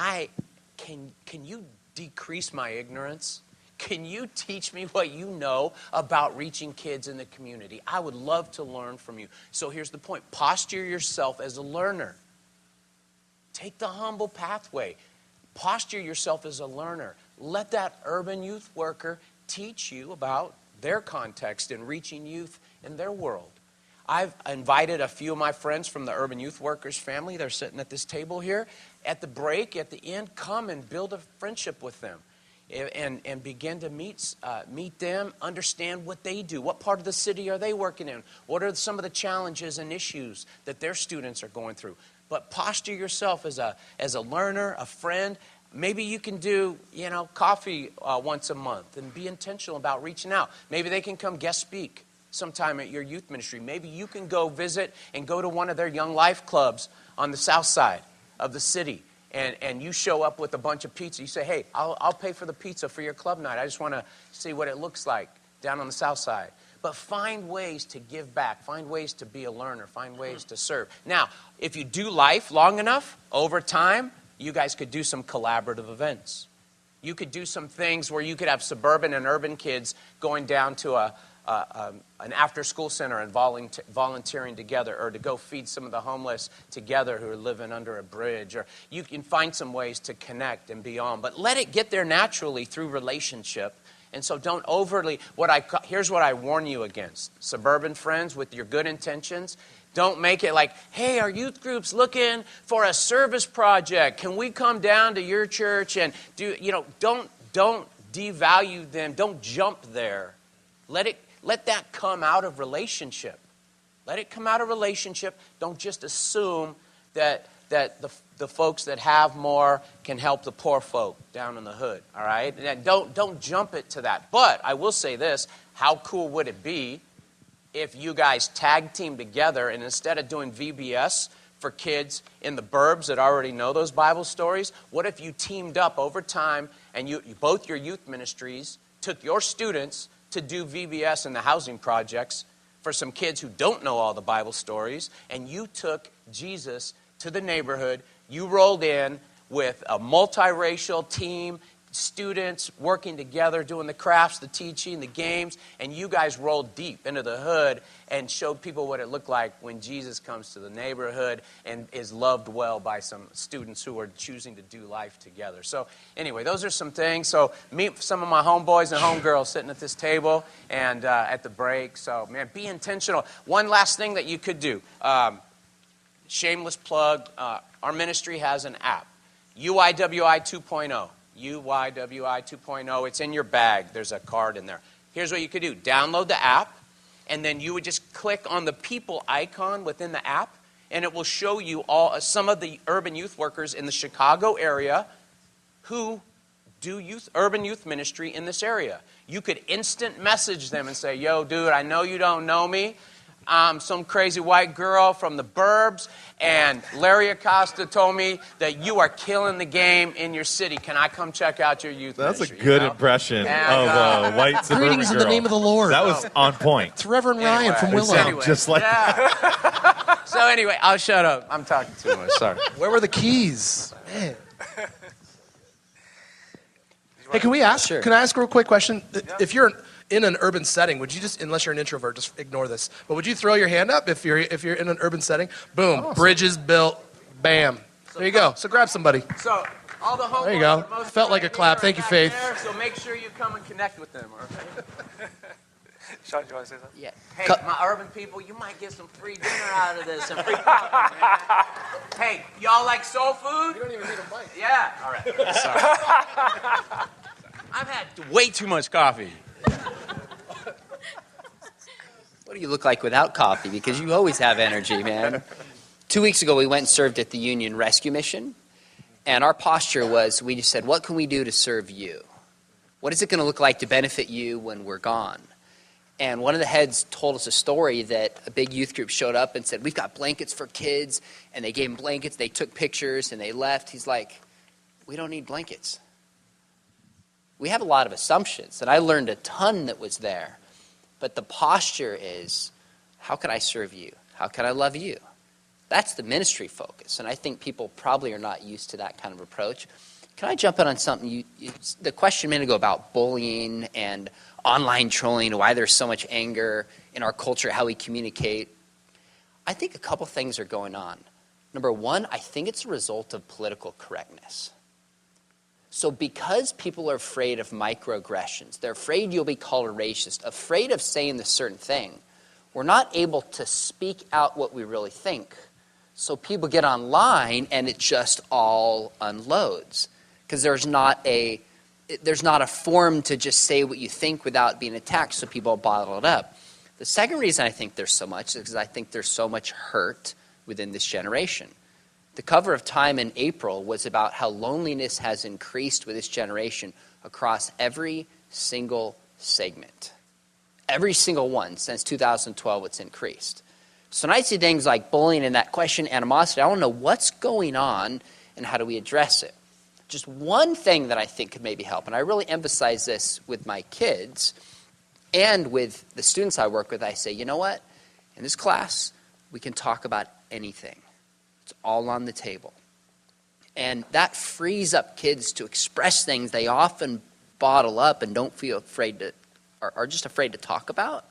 you decrease my ignorance? Can you teach me what you know about reaching kids in the community? I would love to learn from you. So here's the point. Posture yourself as a learner. Take the humble pathway. Posture yourself as a learner. Let that urban youth worker teach you about their context in reaching youth in their world. I've invited a few of my friends from the Urban Youth Workers family. They're sitting at this table here. At the break, at the end, come and build a friendship with them and begin to meet them, understand what they do. What part of the city are they working in? What are some of the challenges and issues that their students are going through? But posture yourself as a learner, a friend. Maybe you can do, coffee once a month and be intentional about reaching out. Maybe they can come guest speak sometime at your youth ministry. Maybe you can go visit and go to one of their Young Life clubs on the south side of the city. And you show up with a bunch of pizza. You say, hey, I'll pay for the pizza for your club night. I just want to see what it looks like down on the south side. But find ways to give back. Find ways to be a learner. Find ways to serve. Now, if you do life long enough, over time, you guys could do some collaborative events. You could do some things where you could have suburban and urban kids going down to an after-school center and volunteering together, or to go feed some of the homeless together who are living under a bridge. Or you can find some ways to connect and beyond. But let it get there naturally through relationship. And so don't overly, here's what I warn you against. Suburban friends with your good intentions, don't make it like, hey, our youth group's looking for a service project. Can we come down to your church and do, don't devalue them. Don't jump there. Let that come out of relationship. Let it come out of relationship. Don't just assume that that the folks that have more can help the poor folk down in the hood, all right? And don't jump it to that. But I will say this, how cool would it be if you guys tag team together and instead of doing VBS for kids in the burbs that already know those Bible stories, what if you teamed up over time and you both your youth ministries took your students to do VBS in the housing projects for some kids who don't know all the Bible stories, and you took Jesus to the neighborhood. You rolled in with a multiracial team, students working together, doing the crafts, the teaching, the games, and you guys rolled deep into the hood and showed people what it looked like when Jesus comes to the neighborhood and is loved well by some students who are choosing to do life together. So anyway, those are some things. So meet some of my homeboys and homegirls sitting at this table and at the break. So man, be intentional. One last thing that you could do. Shameless plug, our ministry has an app, UIWI 2.0. UYWI 2.0. It's in your bag. There's a card in there. Here's what you could do. Download the app, and then you would just click on the people icon within the app, and it will show you some of the urban youth workers in the Chicago area who do urban youth ministry in this area. You could instant message them and say, yo, dude, I know you don't know me. I'm some crazy white girl from the burbs, and Larry Acosta told me that you are killing the game in your city. Can I come check out your youth ministry? That's a good impression of white suburban Greetings girl. in the name of the Lord. That was on point. It's Reverend Ryan from Willow. Anyway, just like So anyway, I'll shut up. I'm talking too much. Sorry. Where were the keys? Man. Hey, can we ask? Sure. Can I ask a real quick question? If you're in an urban setting, would you just, unless you're an introvert, just ignore this, but would you throw your hand up if you're in an urban setting? Boom, bridges built, bam. There you go. So grab somebody. So all the homeboys There you go. are most Felt like a clap. back Thank you, there, Faith. so make sure you come and connect with them. All right? Sean, do you want to say something? Yeah. Hey, my urban people, you might get some free dinner out of this. Some free coffee, man. Hey, y'all like soul food? You don't even need a mic. Yeah. All right. Sorry. I've had way too much coffee. What do you look like without coffee? Because you always have energy, man. 2 weeks ago, we went and served at the Union Rescue Mission. And our posture was, we just said, what can we do to serve you? What is it going to look like to benefit you when we're gone? And one of the heads told us a story that a big youth group showed up and said, we've got blankets for kids. And they gave them blankets. They took pictures and they left. He's like, we don't need blankets. We have a lot of assumptions. And I learned a ton that was there. But the posture is, how can I serve you? How can I love you? That's the ministry focus. And I think people probably are not used to that kind of approach. Can I jump in on something? The question a minute ago about bullying and online trolling, why there's so much anger in our culture, how we communicate. I think a couple things are going on. Number one, I think it's a result of political correctness. So because people are afraid of microaggressions, they're afraid you'll be called a racist, afraid of saying this certain thing, we're not able to speak out what we really think. So people get online and it just all unloads. Because there's not a forum to just say what you think without being attacked, so people bottle it up. The second reason I think there's so much is because I think there's so much hurt within this generation. The cover of Time in April was about how loneliness has increased with this generation across every single segment. Every single one since 2012, it's increased. So when I see things like bullying and that question, animosity, I want to know what's going on and how do we address it. Just one thing that I think could maybe help, and I really emphasize this with my kids and with the students I work with, I say, you know what? In this class, we can talk about anything. It's all on the table. And that frees up kids to express things they often bottle up and don't feel afraid to, or are just afraid to talk about.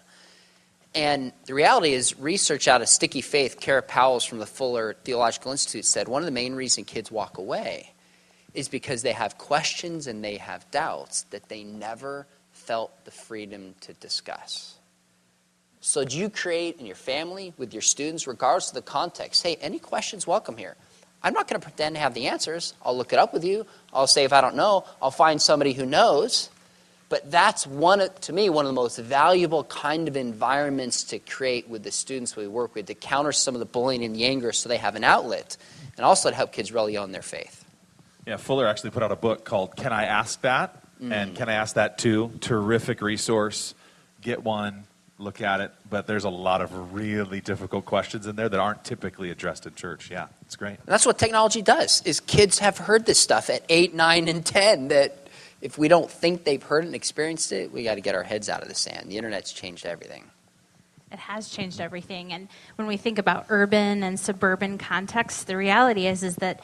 And the reality is, research out of Sticky Faith, Kara Powell's from the Fuller Theological Institute said one of the main reasons kids walk away is because they have questions and they have doubts that they never felt the freedom to discuss. So do you create in your family, with your students, regardless of the context, hey, any questions, welcome here. I'm not going to pretend to have the answers. I'll look it up with you. I'll say if I don't know, I'll find somebody who knows. But that's to me, one of the most valuable kind of environments to create with the students we work with to counter some of the bullying and the anger so they have an outlet, and also to help kids really own their faith. Yeah, Fuller actually put out a book called Can I Ask That? And Can I Ask That Too? Terrific resource. Get one, look at it. But there's a lot of really difficult questions in there that aren't typically addressed in church. Yeah, it's great. And that's what technology does, is kids have heard this stuff at 8, 9, and 10 that if we don't think they've heard and experienced it, we got to get our heads out of the sand. The internet's changed everything. It has changed everything. And when we think about urban and suburban contexts, the reality is that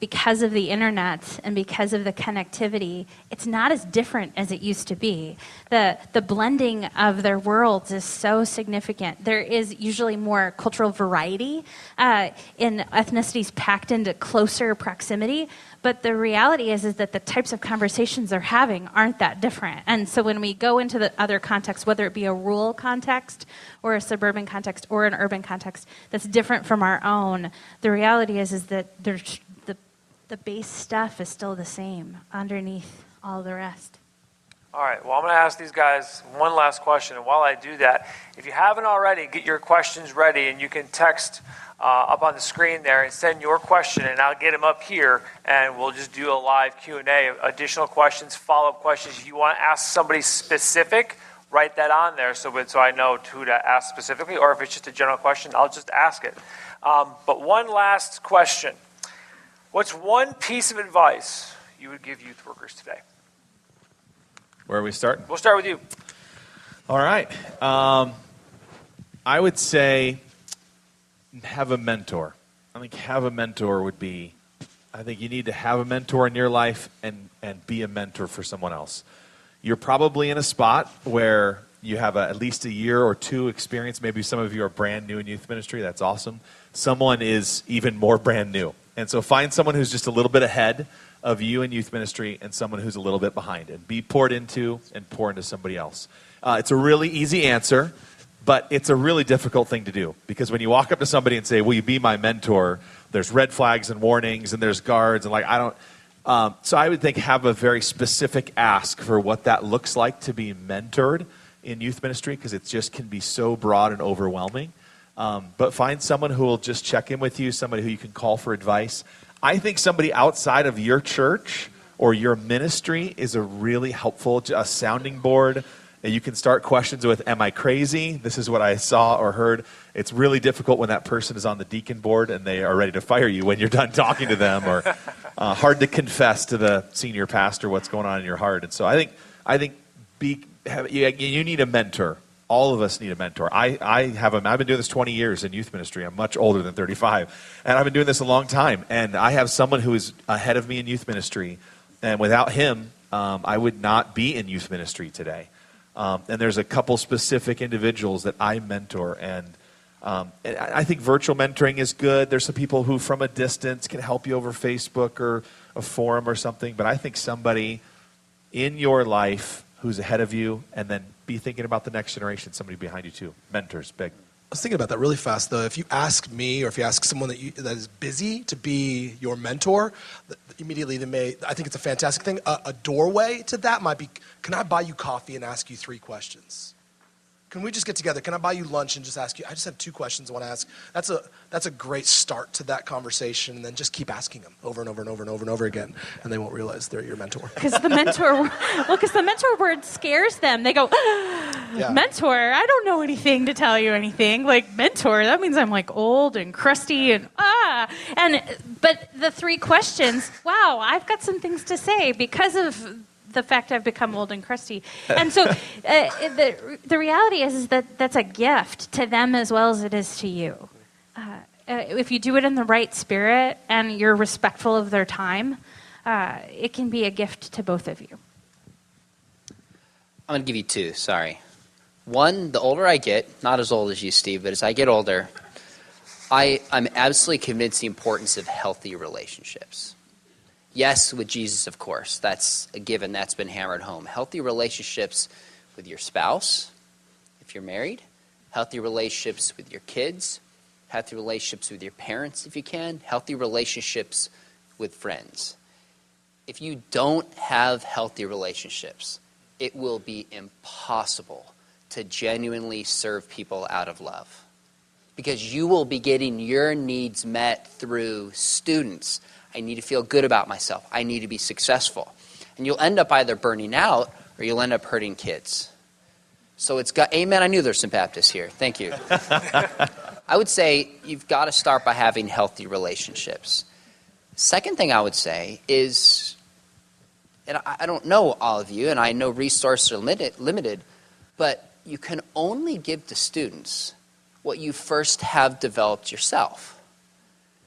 because of the internet and because of the connectivity, it's not as different as it used to be. The blending of their worlds is so significant. There is usually more cultural variety in ethnicities packed into closer proximity, but the reality is that the types of conversations they're having aren't that different. And so when we go into the other context, whether it be a rural context or a suburban context or an urban context that's different from our own, the reality is that there's the base stuff is still the same underneath all the rest. All right, well, I'm going to ask these guys one last question. And while I do that, if you haven't already, get your questions ready, and you can text up on the screen there and send your question, and I'll get them up here, and we'll just do a live Q&A. Additional questions, follow-up questions. If you want to ask somebody specific, write that on there so I know who to ask specifically, or if it's just a general question, I'll just ask it. But one last question. What's one piece of advice you would give youth workers today? Where are we starting? We'll start with you. All right. I would say have a mentor. I think have a mentor would be, I think you need to have a mentor in your life and be a mentor for someone else. You're probably in a spot where you have at least a year or two experience. Maybe some of you are brand new in youth ministry. That's awesome. Someone is even more brand new. And so find someone who's just a little bit ahead of you in youth ministry and someone who's a little bit behind, and be poured into and pour into somebody else. It's a really easy answer, but it's a really difficult thing to do, because when you walk up to somebody and say, will you be my mentor, there's red flags and warnings and there's guards, and so I would think have a very specific ask for what that looks like to be mentored in youth ministry, because it just can be so broad and overwhelming. But find someone who will just check in with you, somebody who you can call for advice. I think somebody outside of your church or your ministry is a really helpful sounding board. And you can start questions with, am I crazy? This is what I saw or heard. It's really difficult when that person is on the deacon board and they are ready to fire you when you're done talking to them, or hard to confess to the senior pastor what's going on in your heart. And so I think you need a mentor. All of us need a mentor. I've been doing this 20 years in youth ministry. I'm much older than 35. And I've been doing this a long time. And I have someone who is ahead of me in youth ministry. And without him, I would not be in youth ministry today. And there's a couple specific individuals that I mentor. And I think virtual mentoring is good. There's some people who from a distance can help you over Facebook or a forum or something. But I think somebody in your life who's ahead of you, and then be thinking about the next generation, somebody behind you too. Mentors, big. I was thinking about that really fast, though. If you ask me, or if you ask someone that is busy to be your mentor, immediately I think it's a fantastic thing. A doorway to that might be, can I buy you coffee and ask you 3 questions? Can we just get together? Can I buy you lunch and just ask you? I just have 2 questions I want to ask. That's a great start to that conversation, and then just keep asking them over and over and over and over and over again, and they won't realize they're your mentor. Because the mentor word scares them. They go, Yeah. mentor, I don't know anything to tell you anything. Like, mentor, that means I'm like old and crusty and but the 3 questions, wow, I've got some things to say because of the fact I've become old and crusty. And so the reality is that that's a gift to them as well as it is to you. If you do it in the right spirit and you're respectful of their time, it can be a gift to both of you. I'm going to give you 2, sorry. One, the older I get, not as old as you, Steve, but as I get older, I'm absolutely convinced the importance of healthy relationships. Yes, with Jesus, of course. That's a given. That's been hammered home. Healthy relationships with your spouse, if you're married. Healthy relationships with your kids. Healthy relationships with your parents, if you can. Healthy relationships with friends. If you don't have healthy relationships, it will be impossible to genuinely serve people out of love. Because you will be getting your needs met through students. I need to feel good about myself. I need to be successful. And you'll end up either burning out or you'll end up hurting kids. So it's got, amen, I knew there's some Baptists here. Thank you. I would say you've got to start by having healthy relationships. Second thing I would say is, and I don't know all of you, and I know resources are limited, but you can only give to students what you first have developed yourself.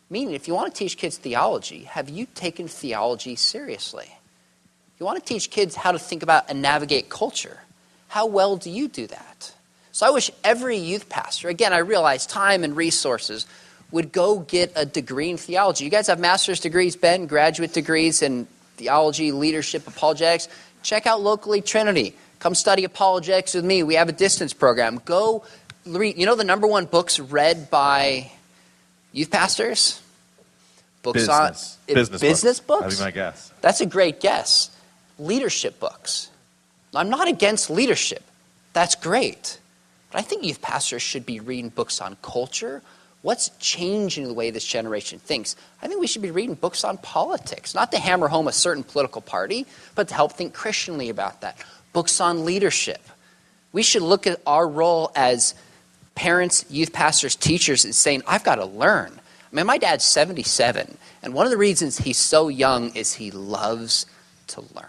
Meaning, if you want to teach kids theology, have you taken theology seriously? If you want to teach kids how to think about and navigate culture, how well do you do that? So I wish every youth pastor, again, I realize time and resources, would go get a degree in theology. You guys have master's degrees, Ben, graduate degrees in theology, leadership, apologetics. Check out locally Trinity. Come study apologetics with me. We have a distance program. Go read. You know the number one books read by youth pastors? Books Business. on Business books? That'd be my guess. That's a great guess. Leadership books. I'm not against leadership. That's great. But I think youth pastors should be reading books on culture. What's changing the way this generation thinks? I think we should be reading books on politics, not to hammer home a certain political party, but to help think Christianly about that. Books on leadership. We should look at our role as parents, youth pastors, teachers, and saying, I've got to learn. I mean, my dad's 77, and one of the reasons he's so young is he loves to learn.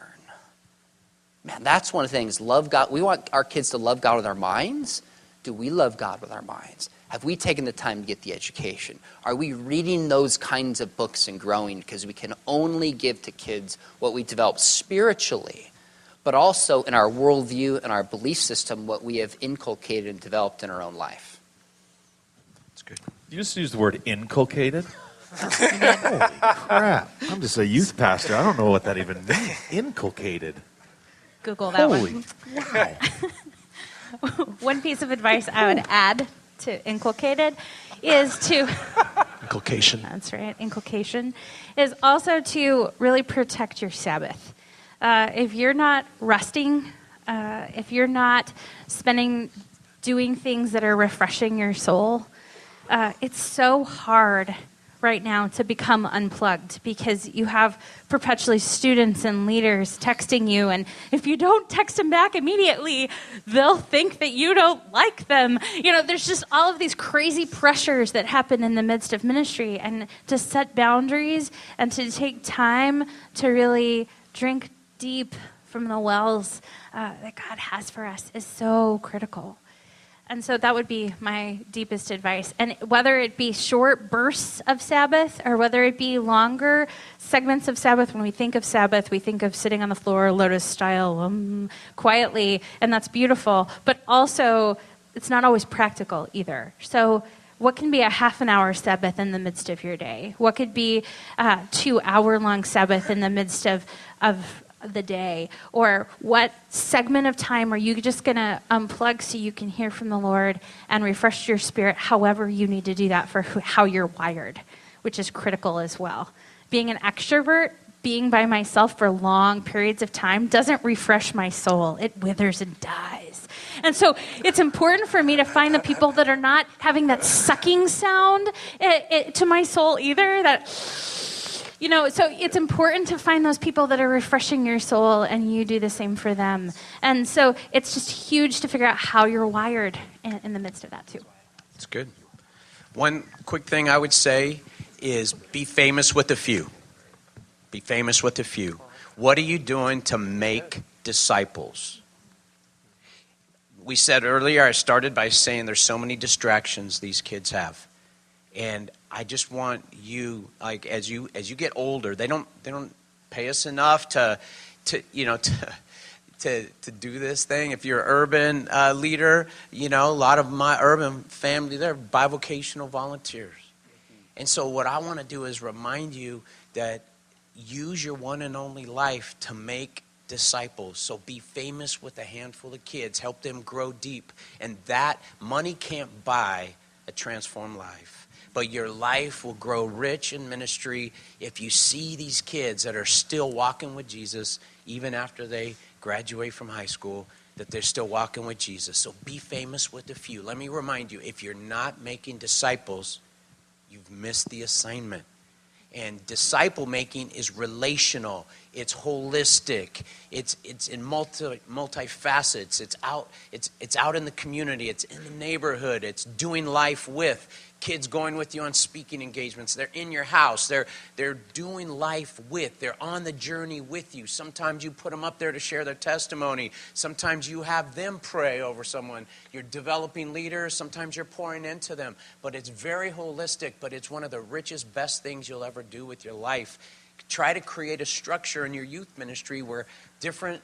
Man, that's one of the things. Love God. We want our kids to love God with our minds. Do we love God with our minds? Have we taken the time to get the education? Are we reading those kinds of books and growing? Because we can only give to kids what we develop spiritually, but also in our worldview and our belief system, what we have inculcated and developed in our own life. That's good. You just used the word inculcated? Holy crap. I'm just a youth pastor. I don't know what that even means. Inculcated. Google that Holy one. wow. One piece of advice I would add to inculcated is to Inculcation. that's right, inculcation is also to really protect your Sabbath. If you're not resting, if you're not doing things that are refreshing your soul, it's so hard right now to become unplugged because you have perpetually students and leaders texting you, and if you don't text them back immediately, they'll think that you don't like them. You know, there's just all of these crazy pressures that happen in the midst of ministry, and to set boundaries and to take time to really drink deep from the wells that God has for us is so critical. And so that would be my deepest advice. And whether it be short bursts of Sabbath or whether it be longer segments of Sabbath, when we think of Sabbath, we think of sitting on the floor, lotus style, quietly, and that's beautiful. But also, it's not always practical either. So what can be a half an hour Sabbath in the midst of your day? What could be a 2-hour-long Sabbath in the midst of the day? Or what segment of time are you just going to unplug so you can hear from the Lord and refresh your spirit however you need to do that for how you're wired, which is critical as well. Being an extrovert, being by myself for long periods of time doesn't refresh my soul. It withers and dies. And so it's important for me to find the people that are not having that sucking sound to my soul either, that... You know, so it's important to find those people that are refreshing your soul, and you do the same for them. And so it's just huge to figure out how you're wired in the midst of that, too. That's good. One quick thing I would say is be famous with a few. Be famous with a few. What are you doing to make disciples? We said earlier, I started by saying there's so many distractions these kids have. And I just want you, like, as you get older, they don't pay us enough to do this thing. If you're an urban leader, you know, a lot of my urban family, they're bivocational volunteers. And so what I want to do is remind you that use your one and only life to make disciples. So be famous with a handful of kids, help them grow deep, and that money can't buy a transformed life. But your life will grow rich in ministry if you see these kids that are still walking with Jesus even after they graduate from high school, that they're still walking with Jesus. So be famous with a few. Let me remind you, if you're not making disciples, you've missed the assignment. And disciple making is relational. It's holistic. It's in multi-facets. It's out in the community. It's in the neighborhood. It's doing life with kids, going with you on speaking engagements. They're in your house. They're doing life with. They're on the journey with you. Sometimes you put them up there to share their testimony. Sometimes you have them pray over someone. You're developing leaders. Sometimes you're pouring into them. But it's very holistic, but it's one of the richest, best things you'll ever do with your life. Try to create a structure in your youth ministry where different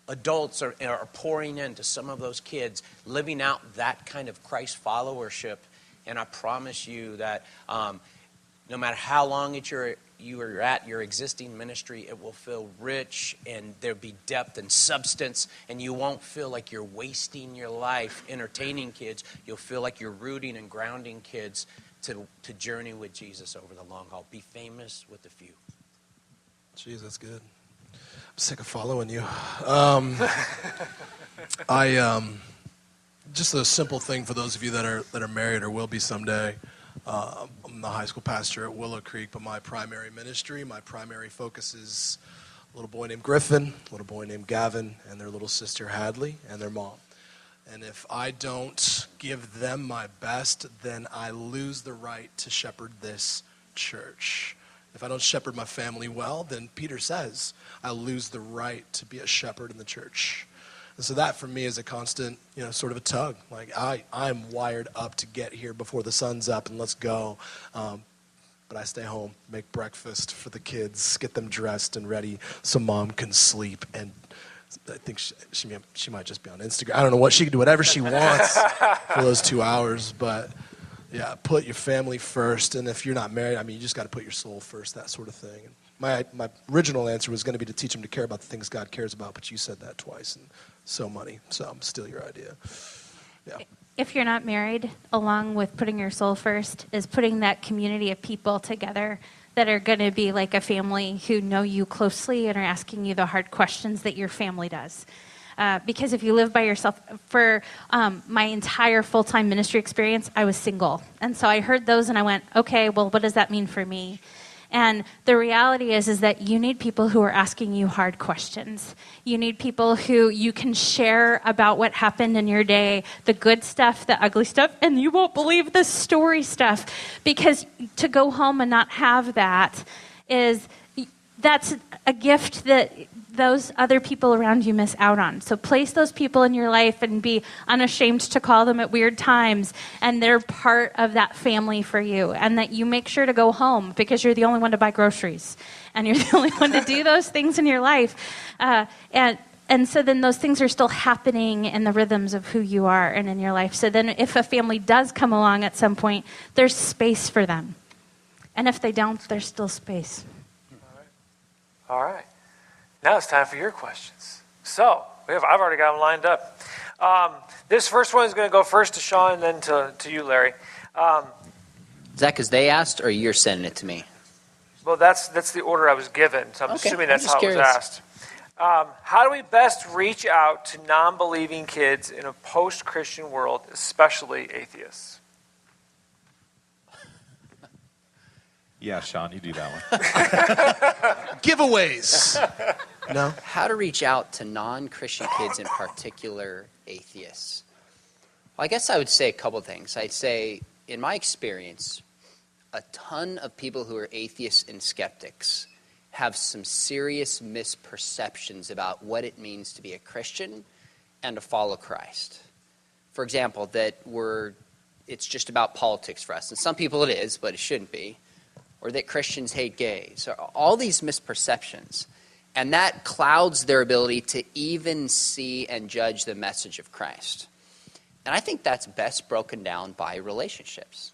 adults are pouring into some of those kids, living out that kind of Christ followership. And I promise you that no matter how long you are at your existing ministry, it will feel rich, and there'll be depth and substance, and you won't feel like you're wasting your life entertaining kids. You'll feel like you're rooting and grounding kids to journey with Jesus over the long haul. Be famous with a few. Jeez, that's good. I'm sick of following you. Just a simple thing for those of you that are married or will be someday. I'm the high school pastor at Willow Creek, but my primary focus is a little boy named Griffin, a little boy named Gavin, and their little sister Hadley, and their mom. And if I don't give them my best, then I lose the right to shepherd this church. If I don't shepherd my family well, then Peter says I lose the right to be a shepherd in the church. And so that for me is a constant, sort of a tug. Like I'm wired up to get here before the sun's up and let's go. But I stay home, make breakfast for the kids, get them dressed and ready so mom can sleep. And I think she might just be on Instagram. I don't know what, she can do whatever she wants for those 2 hours. But yeah, put your family first. And if you're not married, you just got to put your soul first, that sort of thing. And my original answer was going to be to teach them to care about the things God cares about, but you said that twice. And so I'm steal your idea. Yeah. If you're not married, along with putting your soul first, is putting that community of people together that are going to be like a family who know you closely and are asking you the hard questions that your family does. Because if you live by yourself, for my entire full-time ministry experience, I was single. And so I heard those and I went, okay, well, what does that mean for me? And the reality is that you need people who are asking you hard questions. You need people who you can share about what happened in your day, the good stuff, the ugly stuff, and you won't believe the story stuff. Because to go home and not have that's a gift that those other people around you miss out on. So place those people in your life and be unashamed to call them at weird times, and they're part of that family for you. And that you make sure to go home because you're the only one to buy groceries, and you're the only one to do those things in your life. And so then those things are still happening in the rhythms of who you are and in your life. So then if a family does come along at some point, there's space for them. And if they don't, there's still space. All right. Now it's time for your questions. So, I've already got them lined up. This first one is going to go first to Sean and then to you, Larry. Is that because they asked, or you're sending it to me? Well, that's the order I was given, so I'm assuming that's how curious. it was asked. How do we best reach out to non-believing kids in a post-Christian world, especially atheists? Yeah, Sean, you do that one. Giveaways. No? How to reach out to non-Christian kids, in particular atheists? Well, I guess I would say a couple things. I'd say, in my experience, a ton of people who are atheists and skeptics have some serious misperceptions about what it means to be a Christian and to follow Christ. For example, that it's just about politics for us. And some people it is, but it shouldn't be. Or that Christians hate gays, or all these misperceptions. And that clouds their ability to even see and judge the message of Christ. And I think that's best broken down by relationships.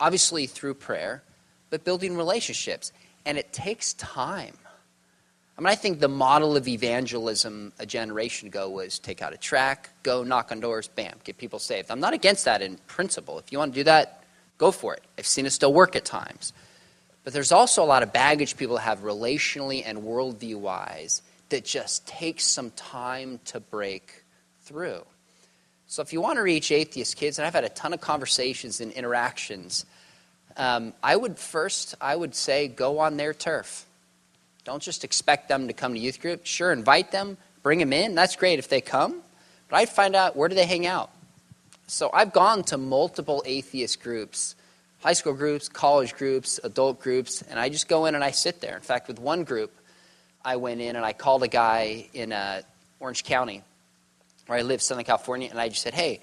Obviously through prayer, but building relationships. And it takes time. I think the model of evangelism a generation ago was take out a tract, go knock on doors, bam, get people saved. I'm not against that in principle. If you want to do that, go for it. I've seen it still work at times. But there's also a lot of baggage people have relationally and worldview-wise that just takes some time to break through. So if you want to reach atheist kids, and I've had a ton of conversations and interactions, I would say go on their turf. Don't just expect them to come to youth group. Sure, invite them, bring them in. That's great if they come. But I'd find out, where do they hang out? So I've gone to multiple atheist groups, high school groups, college groups, adult groups, and I just go in and I sit there. In fact, with one group, I went in and I called a guy in Orange County, where I live, Southern California, and I just said, hey,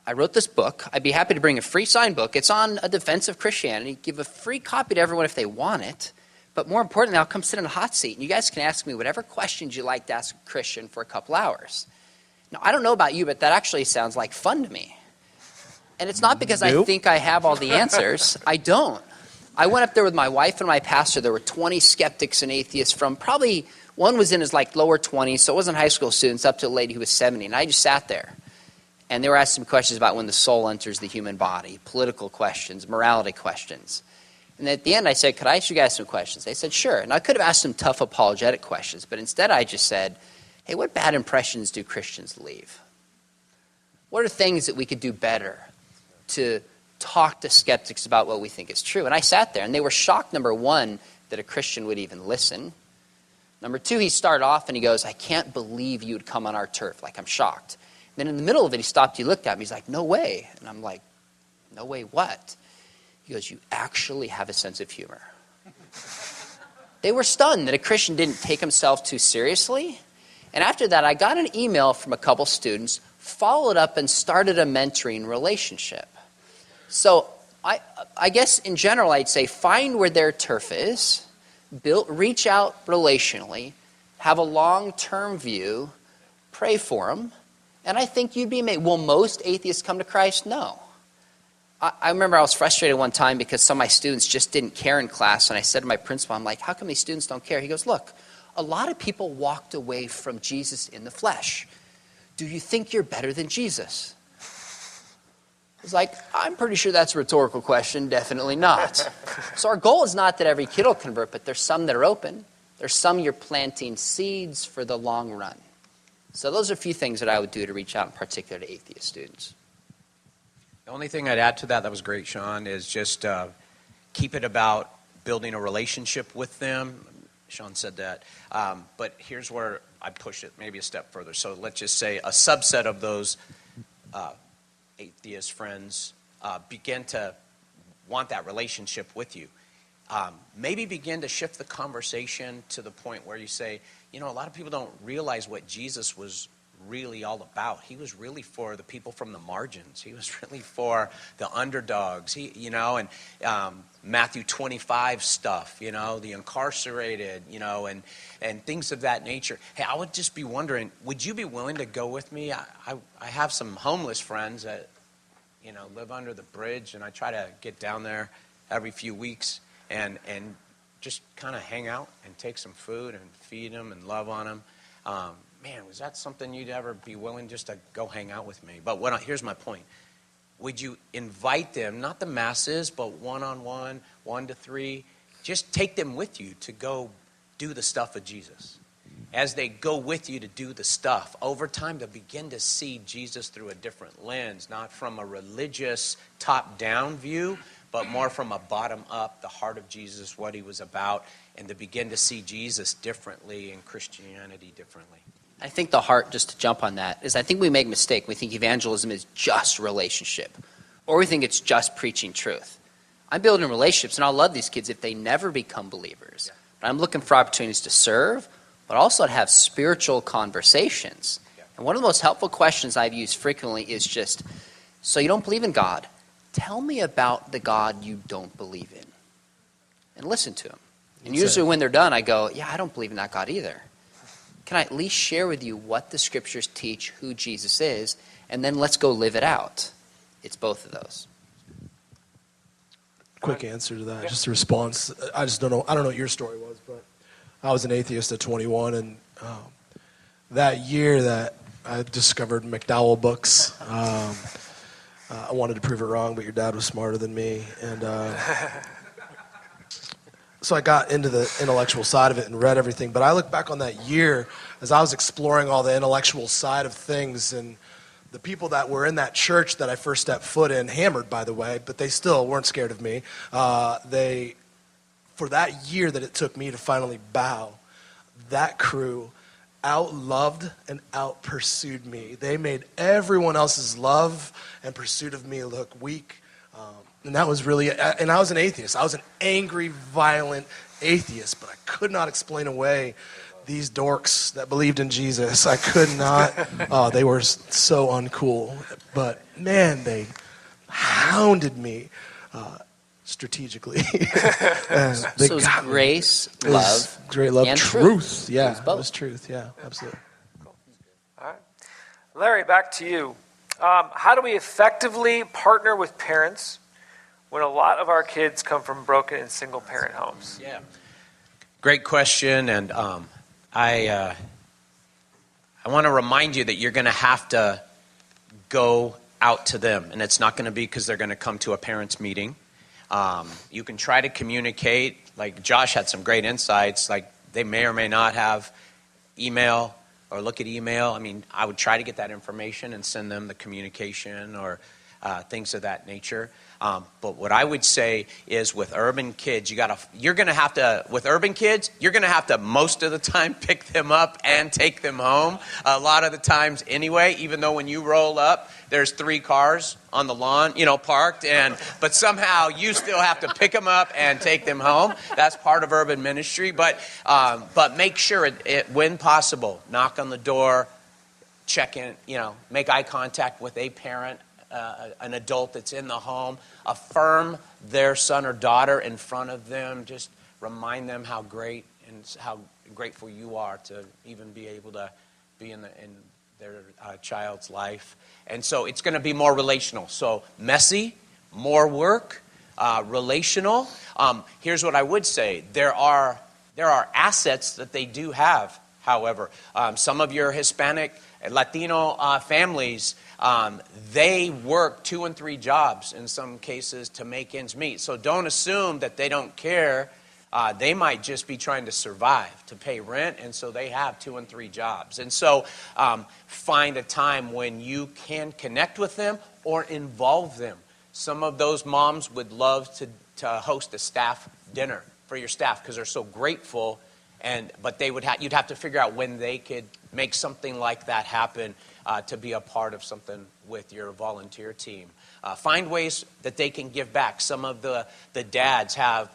I wrote this book. I'd be happy to bring a free signed book. It's on a defense of Christianity. Give a free copy to everyone if they want it. But more importantly, I'll come sit in a hot seat, and you guys can ask me whatever questions you like to ask a Christian for a couple hours. Now, I don't know about you, but that actually sounds like fun to me. And it's not because I think I have all the answers. I don't. I went up there with my wife and my pastor. There were 20 skeptics and atheists from probably, one was in his lower 20s, so it wasn't high school students, up to a lady who was 70. And I just sat there. And they were asking me questions about when the soul enters the human body, political questions, morality questions. And at the end, I said, could I ask you guys some questions? They said, sure. And I could have asked some tough apologetic questions, but instead I just said, hey, what bad impressions do Christians leave? What are things that we could do better to talk to skeptics about what we think is true? And I sat there, and they were shocked, number one, that a Christian would even listen. Number two, he started off, and he goes, I can't believe you would come on our turf. I'm shocked. Then in the middle of it, he stopped, he looked at me, he's like, no way. And I'm like, no way what? He goes, you actually have a sense of humor. They were stunned that a Christian didn't take himself too seriously. And after that, I got an email from a couple students, followed up and started a mentoring relationship. So I guess in general, I'd say find where their turf is, reach out relationally, have a long-term view, pray for them, and I think you'd be amazed. Will most atheists come to Christ? No. I remember I was frustrated one time because some of my students just didn't care in class, and I said to my principal, I'm like, how come these students don't care? He goes, look, a lot of people walked away from Jesus in the flesh. Do you think you're better than Jesus? I was like, I'm pretty sure that's a rhetorical question. Definitely not. So our goal is not that every kid will convert, but there's some that are open. There's some you're planting seeds for the long run. So those are a few things that I would do to reach out in particular to atheist students. The only thing I'd add to that was great, Sean, is just keep it about building a relationship with them. Sean said that. But here's where I push it maybe a step further. So let's just say a subset of those atheist friends begin to want that relationship with you. Maybe begin to shift the conversation to the point where you say, a lot of people don't realize what Jesus was really all about. He was really for the people from the margins. He was really for the underdogs. And Matthew 25 stuff, the incarcerated, and things of that nature. Hey, I would just be wondering, would you be willing to go with me? I have some homeless friends that, live under the bridge, and I try to get down there every few weeks and just kind of hang out and take some food and feed them and love on them. Man, was that something you'd ever be willing just to go hang out with me? But here's my point. Would you invite them, not the masses, but one-on-one, 1 to 3, just take them with you to go do the stuff of Jesus. As they go with you to do the stuff, over time they'll begin to see Jesus through a different lens, not from a religious top-down view, but more from a bottom-up, the heart of Jesus, what he was about, and to begin to see Jesus differently and Christianity differently. I think the heart, just to jump on that, is I think we make a mistake. We think evangelism is just relationship, or we think it's just preaching truth. I'm building relationships, and I'll love these kids if they never become believers. But I'm looking for opportunities to serve, but also to have spiritual conversations. And one of the most helpful questions I've used frequently is just, so you don't believe in God? Tell me about the God you don't believe in. And listen to them. And usually when they're done, I go, yeah, I don't believe in that God either. Can I at least share with you what the scriptures teach, who Jesus is, and then let's go live it out? It's both of those. Quick answer to that, just a response. I don't know what your story was, but I was an atheist at 21, and that year that I discovered McDowell books, I wanted to prove it wrong, but your dad was smarter than me, and so I got into the intellectual side of it and read everything. But I look back on that year as I was exploring all the intellectual side of things, and the people that were in that church that I first stepped foot in, hammered, by the way, but they still weren't scared of me. For that year that it took me to finally bow, that crew out-loved and out-pursued me. They made everyone else's love and pursuit of me look weak. And that was really, and I was an atheist. I was an angry, violent atheist, but I could not explain away these dorks that believed in Jesus. I could not. They were so uncool. But man, they hounded me strategically. And they So it's got me. grace, It was love, great love, and truth. Yeah, It was both. it was truth. Yeah, absolutely. All right. Larry, back to you. How do we effectively partner with parents when a lot of our kids come from broken and single-parent homes? Yeah, great question, and I want to remind you that you're going to have to go out to them, and it's not going to be because they're going to come to a parents' meeting. You can try to communicate, like Josh had some great insights, like they may or may not have email or look at email. I mean, I would try to get that information and send them the communication or things of that nature. But what I would say is with urban kids, you're going to have to most of the time pick them up and take them home. A lot of the times anyway, even though when you roll up, there's 3 cars on the lawn, parked, but somehow you still have to pick them up and take them home. That's part of urban ministry. But make sure when possible, knock on the door, check in, make eye contact with a parent, an adult that's in the home, affirm their son or daughter in front of them, just remind them how great and how grateful you are to even be able to be in their child's life. And so it's going to be more relational. So messy, more work, relational. Here's what I would say. There are assets that they do have, however. Some of your Hispanic, Latino families, they work 2 and 3 jobs in some cases to make ends meet. So don't assume that they don't care. They might just be trying to survive, to pay rent, and so they have 2 and 3 jobs. And so find a time when you can connect with them or involve them. Some of those moms would love to host a staff dinner for your staff because they're so grateful. But you'd have to figure out when they could make something like that happen to be a part of something with your volunteer team. Find ways that they can give back. Some of the dads have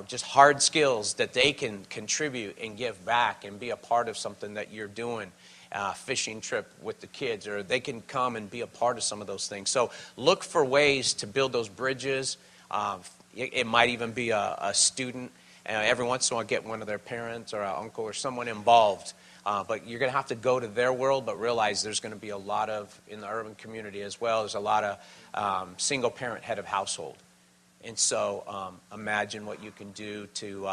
just hard skills that they can contribute and give back and be a part of something that you're doing. Fishing trip with the kids, or they can come and be a part of some of those things. So look for ways to build those bridges. It might even be a student. Every once in a while get one of their parents or an uncle or someone involved. But you're going to have to go to their world, but realize there's going to be a lot of, in the urban community as well, there's a lot of single parent head of household. And so imagine what you can do to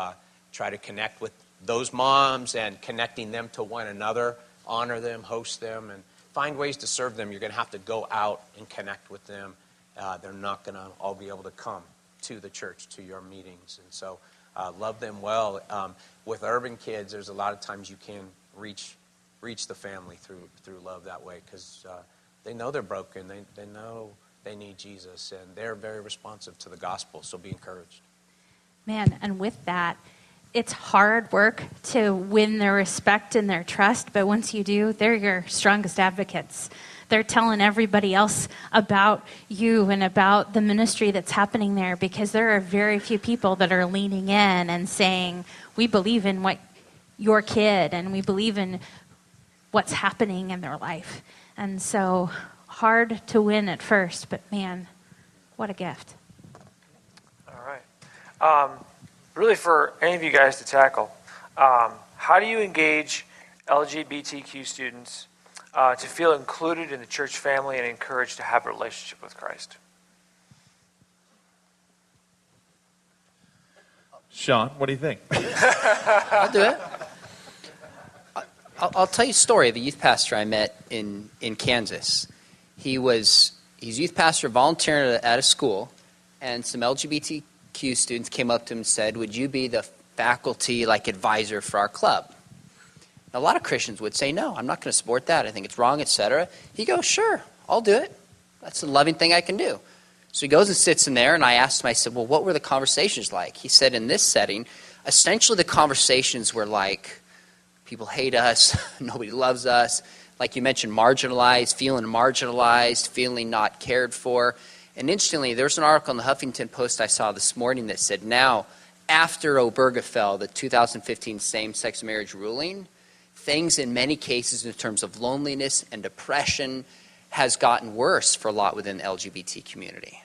try to connect with those moms and connecting them to one another, honor them, host them, and find ways to serve them. You're going to have to go out and connect with them. They're not going to all be able to come to the church, to your meetings. And so love them well. With urban kids, there's a lot of times you can reach the family through love that way because they know they're broken. They know they need Jesus, and they're very responsive to the gospel, so be encouraged. Man, and with that, it's hard work to win their respect and their trust, but once you do, they're your strongest advocates. They're telling everybody else about you and about the ministry that's happening there because there are very few people that are leaning in and saying, we believe in what your kid and we believe in what's happening in their life. And so hard to win at first, but man, what a gift. All right. Really for any of you guys to tackle, how do you engage LGBTQ students to feel included in the church family and encouraged to have a relationship with Christ? Sean, what do you think? I'll do it. I'll tell you a story of a youth pastor I met in Kansas. He's youth pastor volunteering at a school, and some LGBTQ LGBTQ students came up to him and said, would you be the faculty advisor for our club? A lot of Christians would say, no, I'm not going to support that. I think it's wrong, etc. He goes, sure, I'll do it. That's a loving thing I can do. So he goes and sits in there, and I asked him, I said, well, what were the conversations like? He said, in this setting, essentially the conversations were like, people hate us, nobody loves us, like you mentioned, marginalized, feeling not cared for. And interestingly, there's an article in the Huffington Post I saw this morning that said now, after Obergefell, the 2015 same-sex marriage ruling, things in many cases in terms of loneliness and depression has gotten worse for a lot within the LGBT community.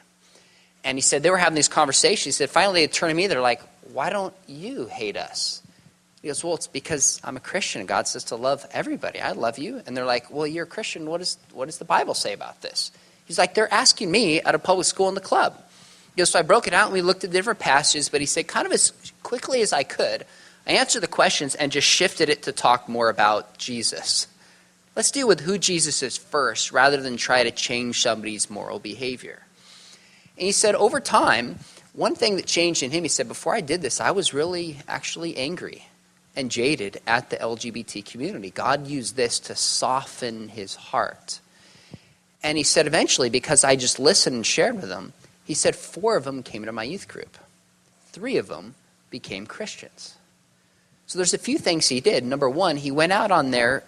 And he said they were having these conversations. He said finally they turned to me, they're like, why don't you hate us? He goes, well, it's because I'm a Christian and God says to love everybody. I love you. And they're like, well, you're a Christian. What does the Bible say about this? He's like, they're asking me at a public school in the club. He goes, so I broke it out and we looked at different passages, but he said kind of as quickly as I could, I answered the questions and just shifted it to talk more about Jesus. Let's deal with who Jesus is first rather than try to change somebody's moral behavior. And he said over time, one thing that changed in him, he said, before I did this, I was really actually angry and jaded at the LGBT community. God used this to soften his heart. And he said eventually, because I just listened and shared with them, he said 4 of them came into my youth group. 3 of them became Christians. So there's a few things he did. Number one, he went out on their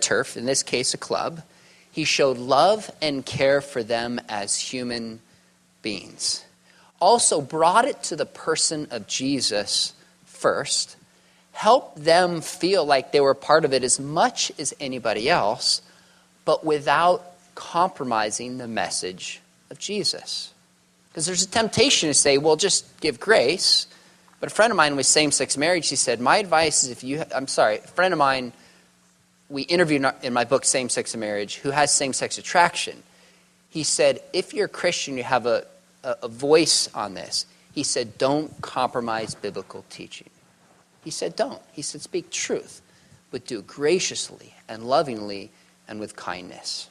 turf, in this case a club. He showed love and care for them as human beings. Also brought it to the person of Jesus first. Helped them feel like they were part of it as much as anybody else, but without compromising the message of Jesus. Because there's a temptation to say, well, just give grace. But a friend of mine with same-sex marriage, he said, my advice is a friend of mine, we interviewed in my book, Same-Sex Marriage, who has same-sex attraction. He said, if you're a Christian, you have a voice on this. He said, don't compromise biblical teaching. He said, don't. He said, speak truth, but do it graciously and lovingly and with kindness.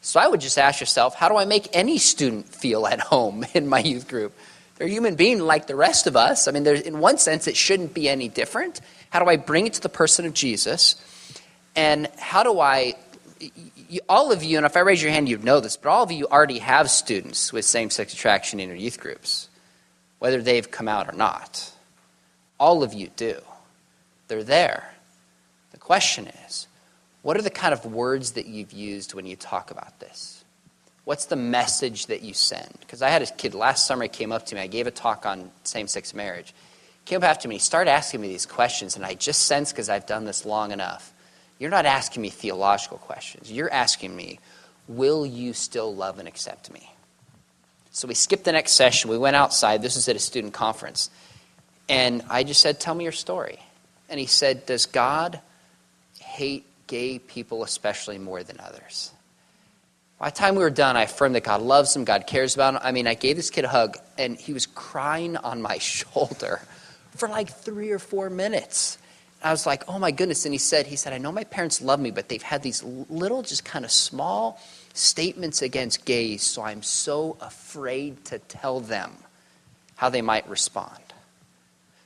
So I would just ask yourself, how do I make any student feel at home in my youth group? They're a human being like the rest of us. I mean, in one sense, it shouldn't be any different. How do I bring it to the person of Jesus? And how do all of you, and if I raise your hand, you'd know this, but all of you already have students with same-sex attraction in your youth groups, whether they've come out or not. All of you do. They're there. The question is, what are the kind of words that you've used when you talk about this? What's the message that you send? Because I had a kid last summer, he came up to me. I gave a talk on same-sex marriage. He came up after me. He started asking me these questions, and I just sensed, because I've done this long enough, you're not asking me theological questions. You're asking me, will you still love and accept me? So we skipped the next session. We went outside. This was at a student conference. And I just said, tell me your story. And he said, does God hate gay people especially more than others? By the time we were done, I affirmed that God loves him, God cares about him. I mean, I gave this kid a hug, and he was crying on my shoulder for like 3 or 4 minutes. I was like, oh my goodness. And he said, I know my parents love me, but they've had these little, just kind of small statements against gays, so I'm so afraid to tell them how they might respond.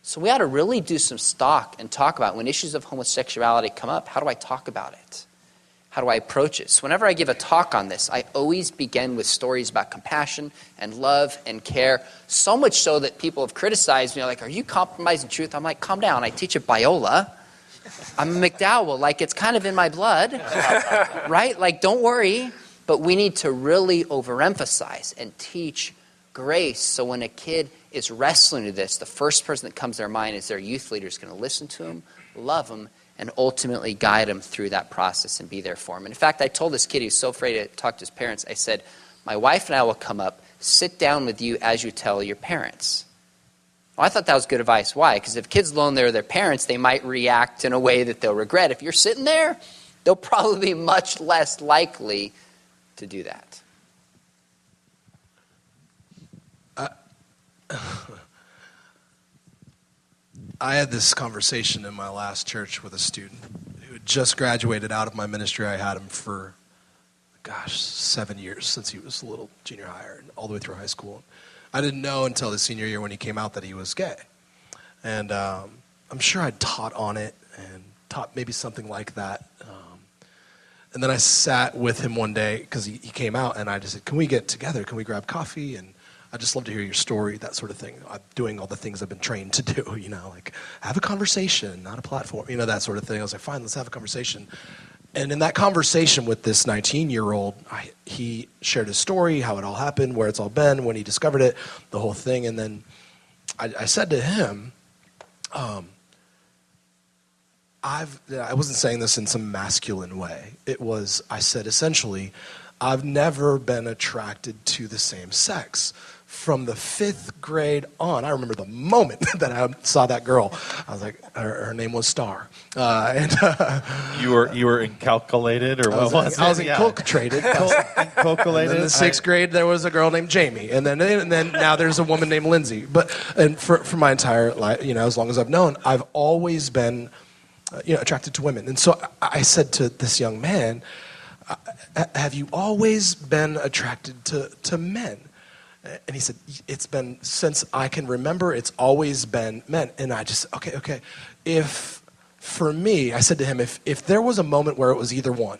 So we ought to really do some stock and talk about when issues of homosexuality come up, how do I talk about it? How do I approach it? So whenever I give a talk on this, I always begin with stories about compassion and love and care, so much so that people have criticized me, like, are you compromising truth? I'm like, calm down. I teach at Biola. I'm a McDowell. Like, it's kind of in my blood, right? Like, don't worry. But we need to really overemphasize and teach grace. So when a kid is wrestling with this, the first person that comes to their mind is their youth leader is going to listen to him, love him, and ultimately guide him through that process and be there for him. And in fact, I told this kid, he was so afraid to talk to his parents, I said, my wife and I will come up, sit down with you as you tell your parents. Well, I thought that was good advice. Why? Because if kids alone there with their parents, they might react in a way that they'll regret. If you're sitting there, they'll probably be much less likely to do that. I had this conversation in my last church with a student who had just graduated out of my ministry. I had him for, 7 years, since he was a little junior high and all the way through high school. I didn't know until his senior year when he came out that he was gay. And I'm sure I'd taught on it and taught maybe something like that. And then I sat with him one day because he came out, and I just said, can we get together? Can we grab coffee? And I'd just love to hear your story, that sort of thing. I'm doing all the things I've been trained to do, like have a conversation, not a platform, that sort of thing. I was like, fine, let's have a conversation. And in that conversation with this 19-year-old, he shared his story, how it all happened, where it's all been, when he discovered it, the whole thing. And then I said to him, I wasn't saying this in some masculine way. I said, essentially, I've never been attracted to the same sex. From the 5th grade on, I remember the moment that I saw that girl. I was like, her name was Star. You were incalculated, or what was it? I was inculcated. Inculcated. In the 6th grade, there was a girl named Jamie, and then now there's a woman named Lindsay. And for my entire life, as long as I've known, I've always been, attracted to women. And so I said to this young man, have you always been attracted to men? And he said, it's been, since I can remember, it's always been men. And I just, okay. For me, I said to him, if there was a moment where it was either one,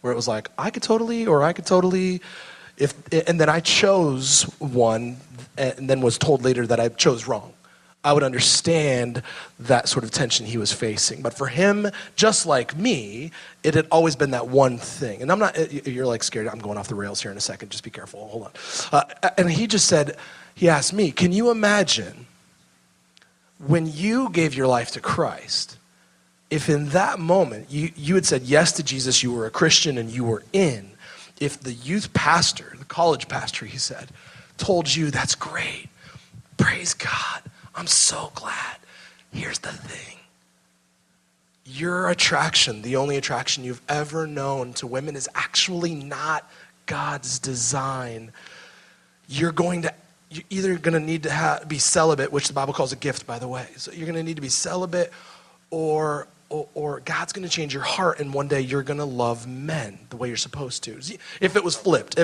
where it was like, I could totally, and then I chose one, and then was told later that I chose wrong, I would understand that sort of tension he was facing. But for him, just like me, it had always been that one thing. And I'm not, you're like scared, I'm going off the rails here in a second, just be careful, hold on. And he just said, he asked me, can you imagine when you gave your life to Christ, if in that moment you had said yes to Jesus, you were a Christian and you were in, if the youth pastor, the college pastor, he said, told you that's great, praise God, I'm so glad. Here's the thing. Your attraction, the only attraction you've ever known to women, is actually not God's design. You're either going to need to be celibate, which the Bible calls a gift, by the way. So you're going to need to be celibate, or God's going to change your heart, and one day you're going to love men the way you're supposed to. If it was flipped.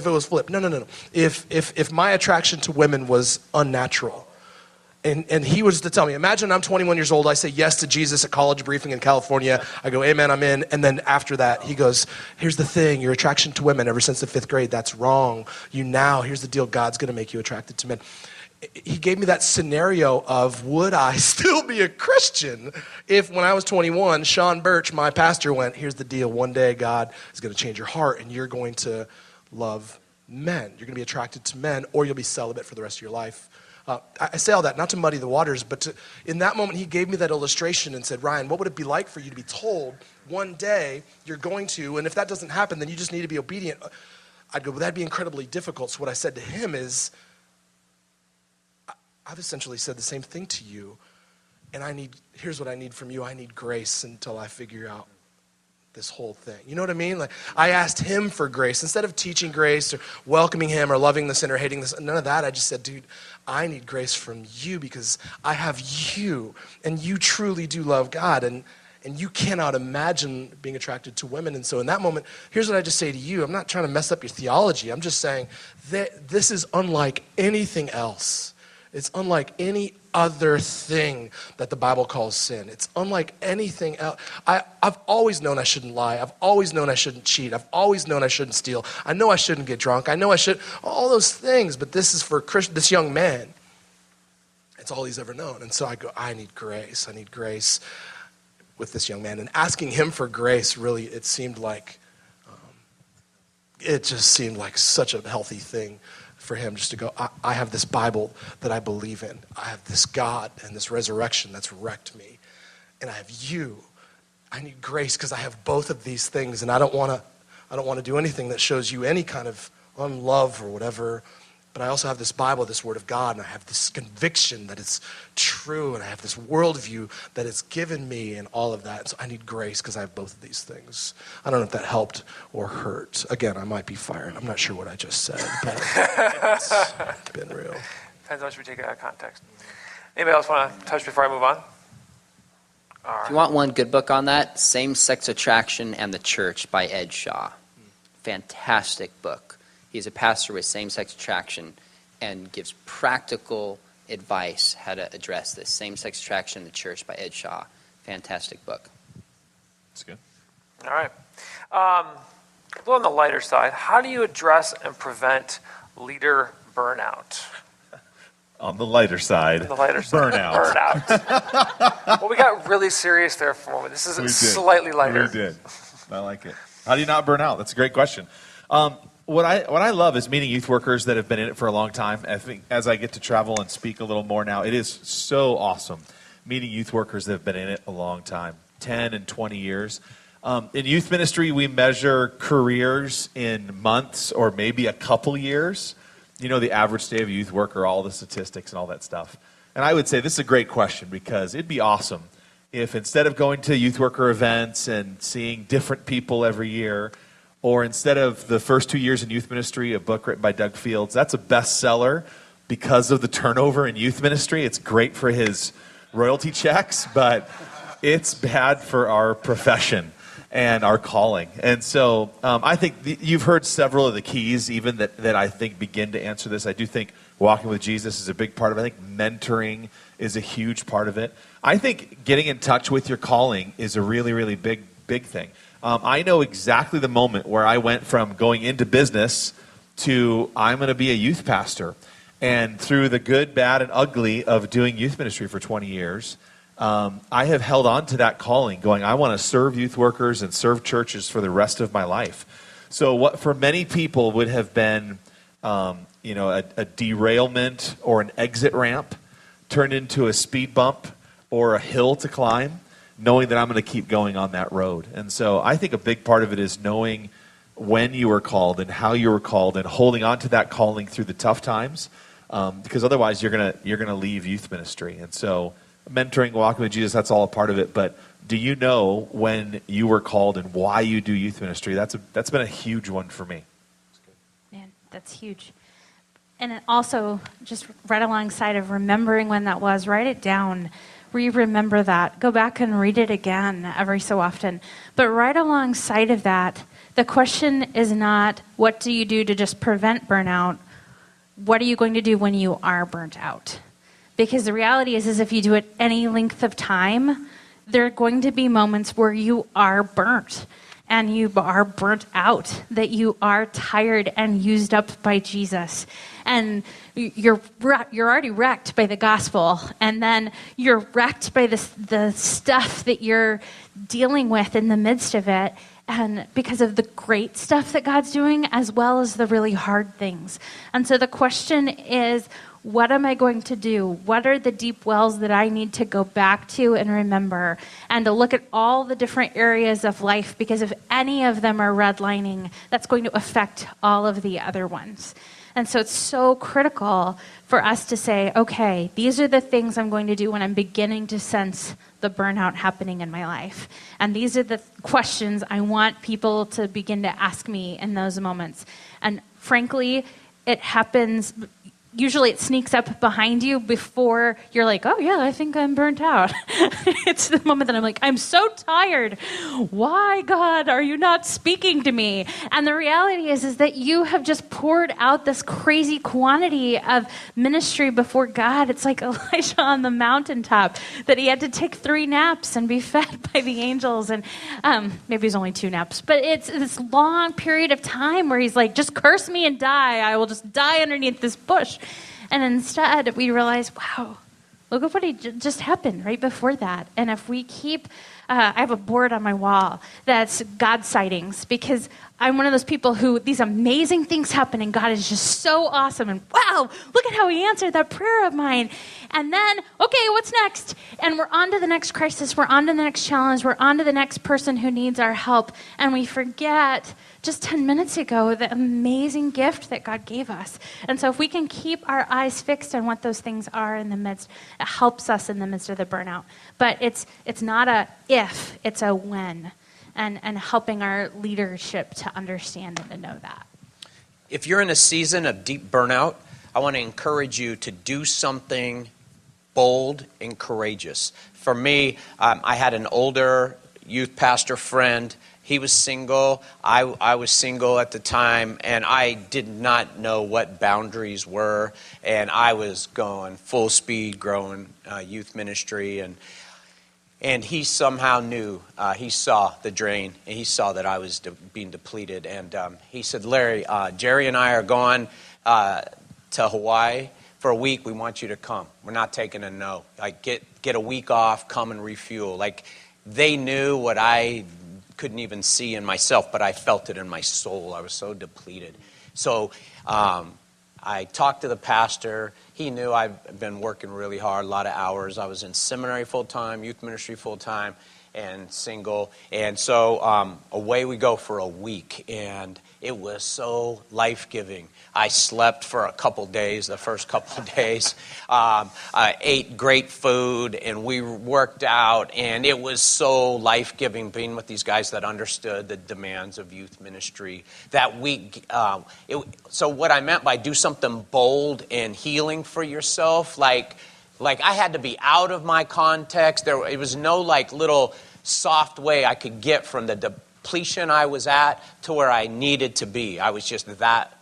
No. If my attraction to women was unnatural, and he was to tell me, imagine I'm 21 years old, I say yes to Jesus at college briefing in California, I go, amen, I'm in, and then after that, he goes, here's the thing, your attraction to women ever since the 5th grade, that's wrong. Here's the deal, God's going to make you attracted to men. He gave me that scenario of, would I still be a Christian if when I was 21, Sean Birch, my pastor, went, here's the deal, one day God is going to change your heart and you're going to love men. You're going to be attracted to men, or you'll be celibate for the rest of your life. I say all that not to muddy the waters, but in that moment he gave me that illustration and said, Ryan, what would it be like for you to be told one day you're going to, and if that doesn't happen, then you just need to be obedient. I'd go, well, that'd be incredibly difficult. So what I said to him is, I've essentially said the same thing to you, and here's what I need from you. I need grace until I figure out this whole thing. You know what I mean? Like, I asked him for grace. Instead of teaching grace or welcoming him or loving the sinner, hating this, none of that. I just said, dude, I need grace from you because I have you, and you truly do love God, and you cannot imagine being attracted to women. And so in that moment, here's what I just say to you. I'm not trying to mess up your theology. I'm just saying that this is unlike anything else. It's unlike any other thing that the Bible calls sin. It's unlike anything else. I've always known I shouldn't lie. I've always known I shouldn't cheat. I've always known I shouldn't steal. I know I shouldn't get drunk. I know I should, all those things. But this is for this young man. It's all he's ever known. And so I go, I need grace. I need grace with this young man. And asking him for grace, really, it seemed like, it just seemed like such a healthy thing for him just to go, I have this Bible that I believe in. I have this God and this resurrection that's wrecked me. And I have you. I need grace because I have both of these things, and I don't want to do anything that shows you any kind of unlove or whatever. But I also have this Bible, this Word of God, and I have this conviction that it's true, and I have this worldview that it's given me and all of that. So I need grace because I have both of these things. I don't know if that helped or hurt. Again, I might be fired. I'm not sure what I just said, but it's been real. Depends how much we take it out of context. Anybody else want to touch before I move on? All right. If you want one good book on that, Same-Sex Attraction and the Church by Ed Shaw. Fantastic book. He's a pastor with same-sex attraction, and gives practical advice how to address this. Same-Sex Attraction in the Church by Ed Shaw. Fantastic book. That's good. All right. A little on the lighter side, how do you address and prevent leader burnout? On the lighter side, burnout. Burnout. Well, we got really serious there for a moment. This is slightly lighter. We did. I like it. How do you not burn out? That's a great question. What I love is meeting youth workers that have been in it for a long time. I think as I get to travel and speak a little more now, it is so awesome meeting youth workers that have been in it a long time, 10 and 20 years. In youth ministry, we measure careers in months or maybe a couple years. You know, the average day of a youth worker, all the statistics and all that stuff. And I would say this is a great question because it'd be awesome if instead of going to youth worker events and seeing different people every year, or instead of the first 2 years in youth ministry, a book written by Doug Fields, that's a bestseller because of the turnover in youth ministry. It's great for his royalty checks, but it's bad for our profession and our calling. And so I think you've heard several of the keys even that I think begin to answer this. I do think walking with Jesus is a big part of it. I think mentoring is a huge part of it. I think getting in touch with your calling is a really, really big thing. I know exactly the moment where I went from going into business to I'm going to be a youth pastor. And through the good, bad, and ugly of doing youth ministry for 20 years, I have held on to that calling, going, I want to serve youth workers and serve churches for the rest of my life. So what for many people would have been, a derailment or an exit ramp turned into a speed bump or a hill to climb, knowing that I'm going to keep going on that road. And so I think a big part of it is knowing when you were called and how you were called and holding on to that calling through the tough times, because otherwise you're gonna leave youth ministry. And so mentoring, walking with Jesus, that's all a part of it. But do you know when you were called and why you do youth ministry? That's been a huge one for me. Man, that's huge. And it also, just right alongside of remembering when that was, write it down. Remember that. Go back and read it again every so often. But right alongside of that, the question is not, what do you do to just prevent burnout? What are you going to do when you are burnt out? Because the reality is if you do it any length of time, there are going to be moments where you are burnt and you are burnt out, that you are tired and used up by Jesus. And you're already wrecked by the gospel, and then you're wrecked by the stuff that you're dealing with in the midst of it, and because of the great stuff that God's doing, as well as the really hard things. And so the question is, what am I going to do? What are the deep wells that I need to go back to and remember? And to look at all the different areas of life, because if any of them are redlining, that's going to affect all of the other ones. And so it's so critical for us to say, okay, these are the things I'm going to do when I'm beginning to sense the burnout happening in my life. And these are the questions I want people to begin to ask me in those moments. And frankly, it happens. Usually it sneaks up behind you before you're like, oh yeah, I think I'm burnt out. It's the moment that I'm like, I'm so tired. Why, God, are you not speaking to me? And the reality is that you have just poured out this crazy quantity of ministry before God. It's like Elijah on the mountaintop, that he had to take 3 naps and be fed by the angels. And maybe it was only 2 naps, but it's this long period of time where he's like, just curse me and die. I will just die underneath this bush. And instead, we realize, wow, look at what just happened right before that. And if we keep, I have a board on my wall that's God sightings, because I'm one of those people who these amazing things happen and God is just so awesome. And wow, look at how he answered that prayer of mine. And then, okay, what's next? And we're on to the next crisis. We're on to the next challenge. We're on to the next person who needs our help. And we forget just 10 minutes ago the amazing gift that God gave us. And so if we can keep our eyes fixed on what those things are in the midst, it helps us in the midst of the burnout. But it's not a if, it's a when. And helping our leadership to understand and to know that. If you're in a season of deep burnout, I want to encourage you to do something bold and courageous. For me, I had an older youth pastor friend, He was single. I was single at the time, and I did not know what boundaries were. And I was going full speed, growing youth ministry. And he somehow knew. He saw the drain, and he saw that I was being depleted. And he said, Larry, Jerry and I are going to Hawaii for a week. We want you to come. We're not taking a no. Like, get a week off, come and refuel. Like, they knew what I couldn't even see in myself, but I felt it in my soul. I was so depleted. So I talked to the pastor. He knew I've been working really hard, a lot of hours. I was in seminary full-time, youth ministry full-time, and single. And so away we go for a week, and it was so life-giving. I slept for a couple days, the first couple days. I ate great food, and we worked out, and it was so life-giving being with these guys that understood the demands of youth ministry. That week, so what I meant by do something bold and healing for yourself, like I had to be out of my context. It was no like little soft way I could get from the depletion I was at to where I needed to be. I was just that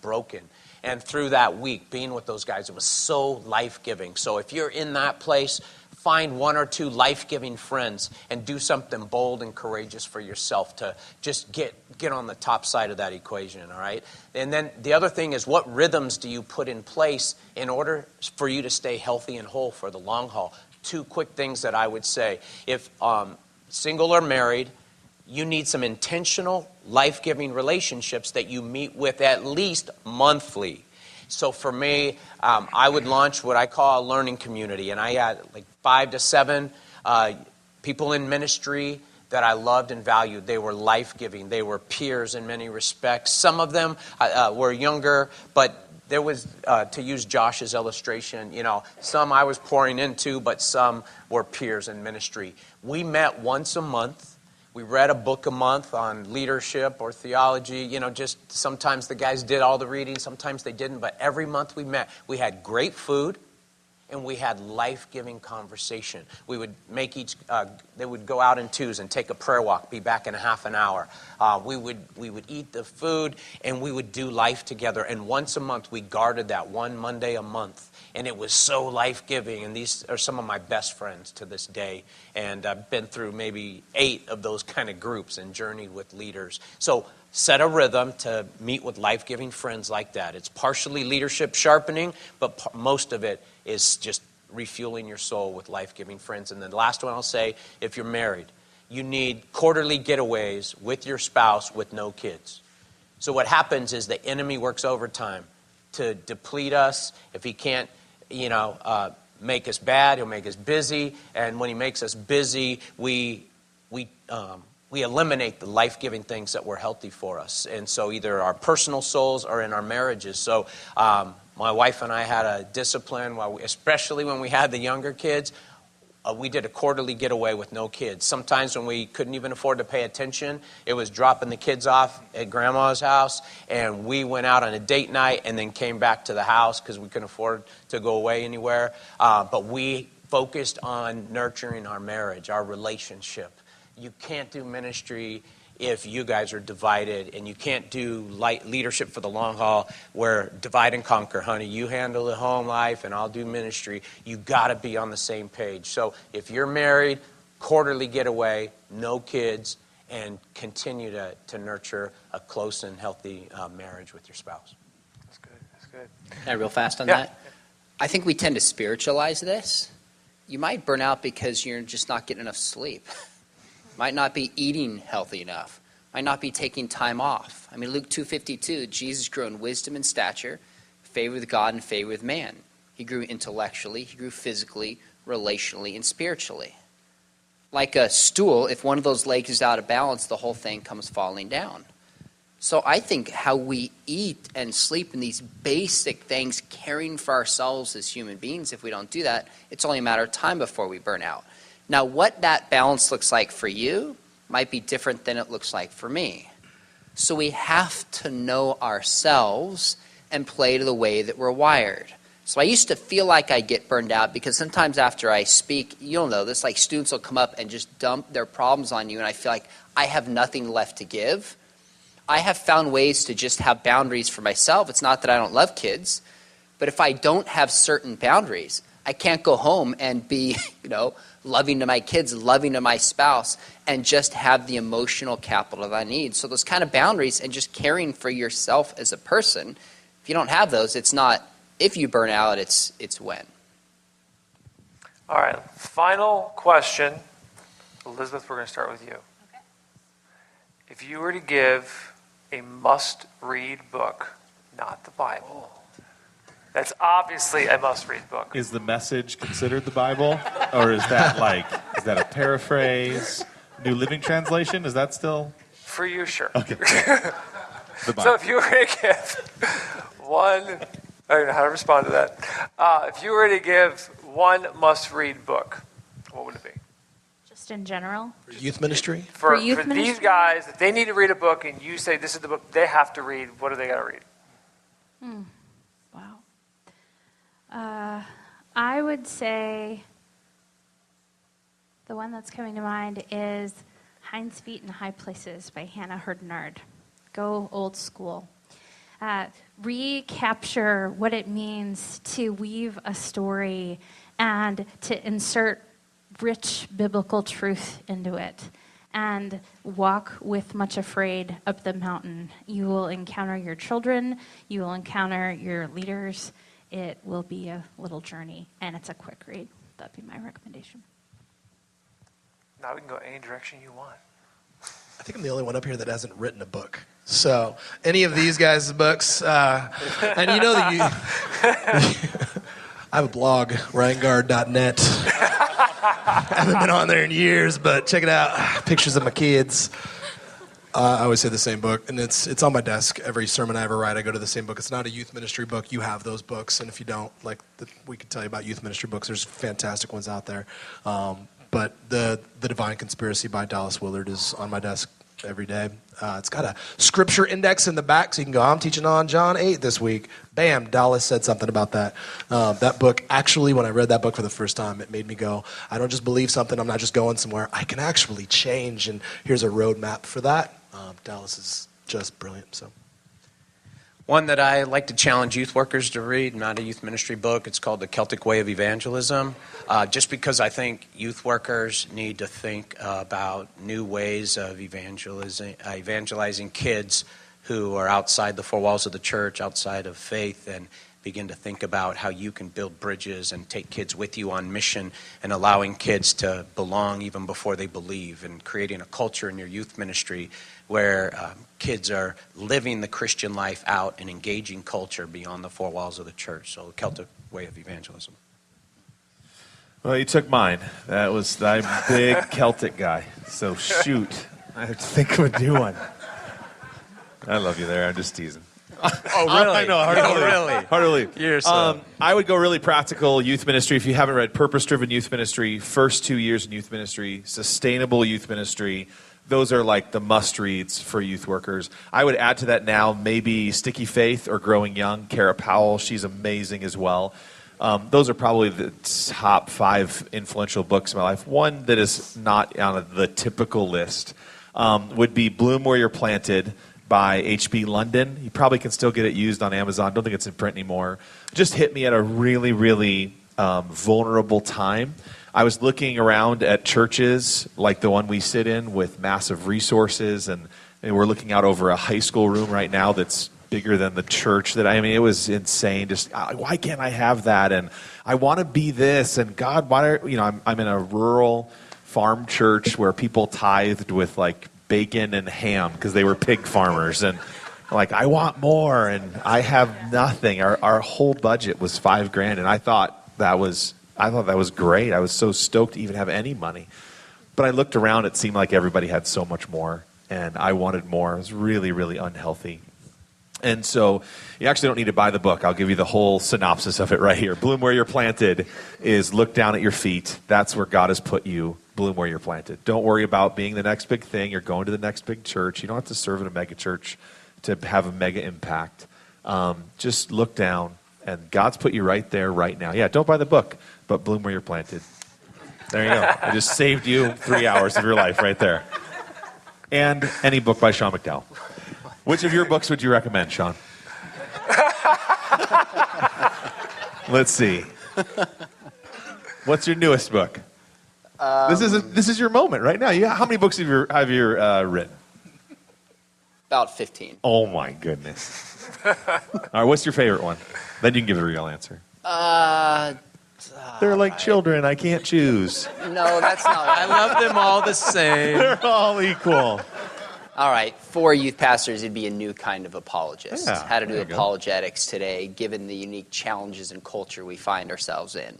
broken. And through that week, being with those guys, it was so life-giving. So if you're in that place, find one or two life-giving friends and do something bold and courageous for yourself to just get on the top side of that equation, all right? And then the other thing is, what rhythms do you put in place in order for you to stay healthy and whole for the long haul? Two quick things that I would say. If single or married, you need some intentional, life-giving relationships that you meet with at least monthly. So for me, I would launch what I call a learning community, and I had like 5 to 7 people in ministry that I loved and valued. They were life-giving. They were peers in many respects. Some of them were younger, but there was, to use Josh's illustration, some I was pouring into, but some were peers in ministry. We met once a month. We read a book a month on leadership or theology. Just sometimes the guys did all the reading, sometimes they didn't. But every month we met. We had great food, and we had life-giving conversation. We would make they would go out in twos and take a prayer walk, be back in a half an hour. We would eat the food, and we would do life together. And once a month, we guarded that one Monday a month. And it was so life-giving, and these are some of my best friends to this day. And I've been through maybe 8 of those kind of groups and journeyed with leaders. So set a rhythm to meet with life-giving friends like that. It's partially leadership sharpening, but most of it is just refueling your soul with life-giving friends. And then the last one I'll say, if you're married, you need quarterly getaways with your spouse with no kids. So what happens is the enemy works overtime to deplete us. If he can't make us bad, he'll make us busy. And when he makes us busy, we eliminate the life-giving things that were healthy for us. And so either our personal souls or in our marriages. So my wife and I had a discipline, especially when we had the younger kids. We did a quarterly getaway with no kids. Sometimes when we couldn't even afford to pay attention, it was dropping the kids off at grandma's house, and we went out on a date night and then came back to the house because we couldn't afford to go away anywhere. But we focused on nurturing our marriage, our relationship. You can't do ministry if you guys are divided, and you can't do leadership for the long haul where divide and conquer, honey. You handle the home life and I'll do ministry. You got to be on the same page. So if you're married, quarterly getaway, no kids, and continue to nurture a close and healthy marriage with your spouse. That's good. That's good. Can I real fast on Yeah. that? I think we tend to spiritualize this. You might burn out because you're just not getting enough sleep. Might not be eating healthy enough. Might not be taking time off. I mean, Luke 2:52, Jesus grew in wisdom and stature, favor with God and favor with man. He grew intellectually, he grew physically, relationally, and spiritually. Like a stool, if one of those legs is out of balance, the whole thing comes falling down. So I think how we eat and sleep and these basic things, caring for ourselves as human beings, if we don't do that, it's only a matter of time before we burn out. Now, what that balance looks like for you might be different than it looks like for me. So we have to know ourselves and play to the way that we're wired. So I used to feel like I get burned out because sometimes after I speak, you'll know this, like students will come up and just dump their problems on you, and I feel like I have nothing left to give. I have found ways to just have boundaries for myself. It's not that I don't love kids, but if I don't have certain boundaries, I can't go home and be, loving to my kids, loving to my spouse, and just have the emotional capital that I need. So those kind of boundaries and just caring for yourself as a person, if you don't have those, it's not if you burn out, it's when. All right, final question. Elizabeth, we're going to start with you. Okay. If you were to give a must-read book, not the Bible, that's obviously a must-read book. Is The Message considered the Bible? Or is that a paraphrase? New Living Translation? Is that still? For you, sure. Okay. The Bible. So if you were to give one, I don't know how to respond to that. If you were to give one must-read book, what would it be? Just in general? For youth ministry? For youth these ministry? guys, if they need to read a book and you say this is the book they have to read, what do they got to read? Wow. I would say the one that's coming to mind is Hind's Feet in High Places by Hannah Hurdenard. Go old school. Recapture what it means to weave a story and to insert rich biblical truth into it. And walk with much afraid up the mountain. You will encounter your children. You will encounter your leaders. It will be a little journey, and it's a quick read. That'd be my recommendation. Now we can go any direction you want. I think I'm the only one up here that hasn't written a book. So any of these guys' books, and you know that I have a blog, RyanGuard.net. I haven't been on there in years, but check it out. Pictures of my kids. I always say the same book, and it's on my desk. Every sermon I ever write, I go to the same book. It's not a youth ministry book. You have those books, and if you don't, we could tell you about youth ministry books. There's fantastic ones out there. But the Divine Conspiracy by Dallas Willard is on my desk every day. It's got a scripture index in the back, so you can go, I'm teaching on John 8 this week. Bam, Dallas said something about that. That book, actually, when I read that book for the first time, it made me go, I don't just believe something, I'm not just going somewhere. I can actually change, and here's a roadmap for that. Dallas is just brilliant. So, one that I like to challenge youth workers to read, not a youth ministry book. It's called The Celtic Way of Evangelism. Just because I think youth workers need to think about new ways of evangelizing kids who are outside the four walls of the church, outside of faith, and begin to think about how you can build bridges and take kids with you on mission and allowing kids to belong even before they believe, and creating a culture in your youth ministry where kids are living the Christian life out and engaging culture beyond the four walls of the church. So, Celtic Way of Evangelism. Well, you took mine. I'm a big Celtic guy. So shoot, I have to think of a new one. I love you there. I'm just teasing. Oh, really? I know. Hard to believe. Really? Hard to believe. You're so... I would go really practical youth ministry. If you haven't read Purpose-Driven Youth Ministry, First 2 Years in Youth Ministry, Sustainable Youth Ministry, those are like the must-reads for youth workers. I would add to that now maybe Sticky Faith or Growing Young. Kara Powell, she's amazing as well. Those are probably the top 5 influential books in my life. One that is not on the typical list would be Bloom Where You're Planted by H.B. London. You probably can still get it used on Amazon. Don't think it's in print anymore. Just hit me at a really, really vulnerable time. I was looking around at churches like the one we sit in with massive resources, and we're looking out over a high school room right now that's bigger than the church. It was insane. Just why can't I have that? And I want to be this. And God, I'm in a rural farm church where people tithed with like bacon and ham because they were pig farmers, and I want more, and I have nothing. Our whole budget was $5,000, and I thought that was great. I was so stoked to even have any money. But I looked around, it seemed like everybody had so much more, and I wanted more. It was really, really unhealthy. And so you actually don't need to buy the book. I'll give you the whole synopsis of it right here. Bloom Where You're Planted is look down at your feet. That's where God has put you. Bloom where you're planted. Don't worry about being the next big thing. You're going to the next big church. You don't have to serve in a mega church to have a mega impact. Just look down And God's put you right there right now. Yeah, don't buy the book, but bloom where you're planted. There you go. I just saved you 3 hours of your life right there. And any book by Sean McDowell. Which of your books would you recommend, Sean? Let's see. What's your newest book? This is your moment right now. How many books have you written? About 15. Oh my goodness. All right, what's your favorite one? Then you can give a real answer. They're like children. I can't choose. No, that's not I love them all the same. They're all equal. All right, for youth pastors, it'd be a new kind of apologist. Yeah, How to do there you go. apologetics today, given the unique challenges and culture we find ourselves in.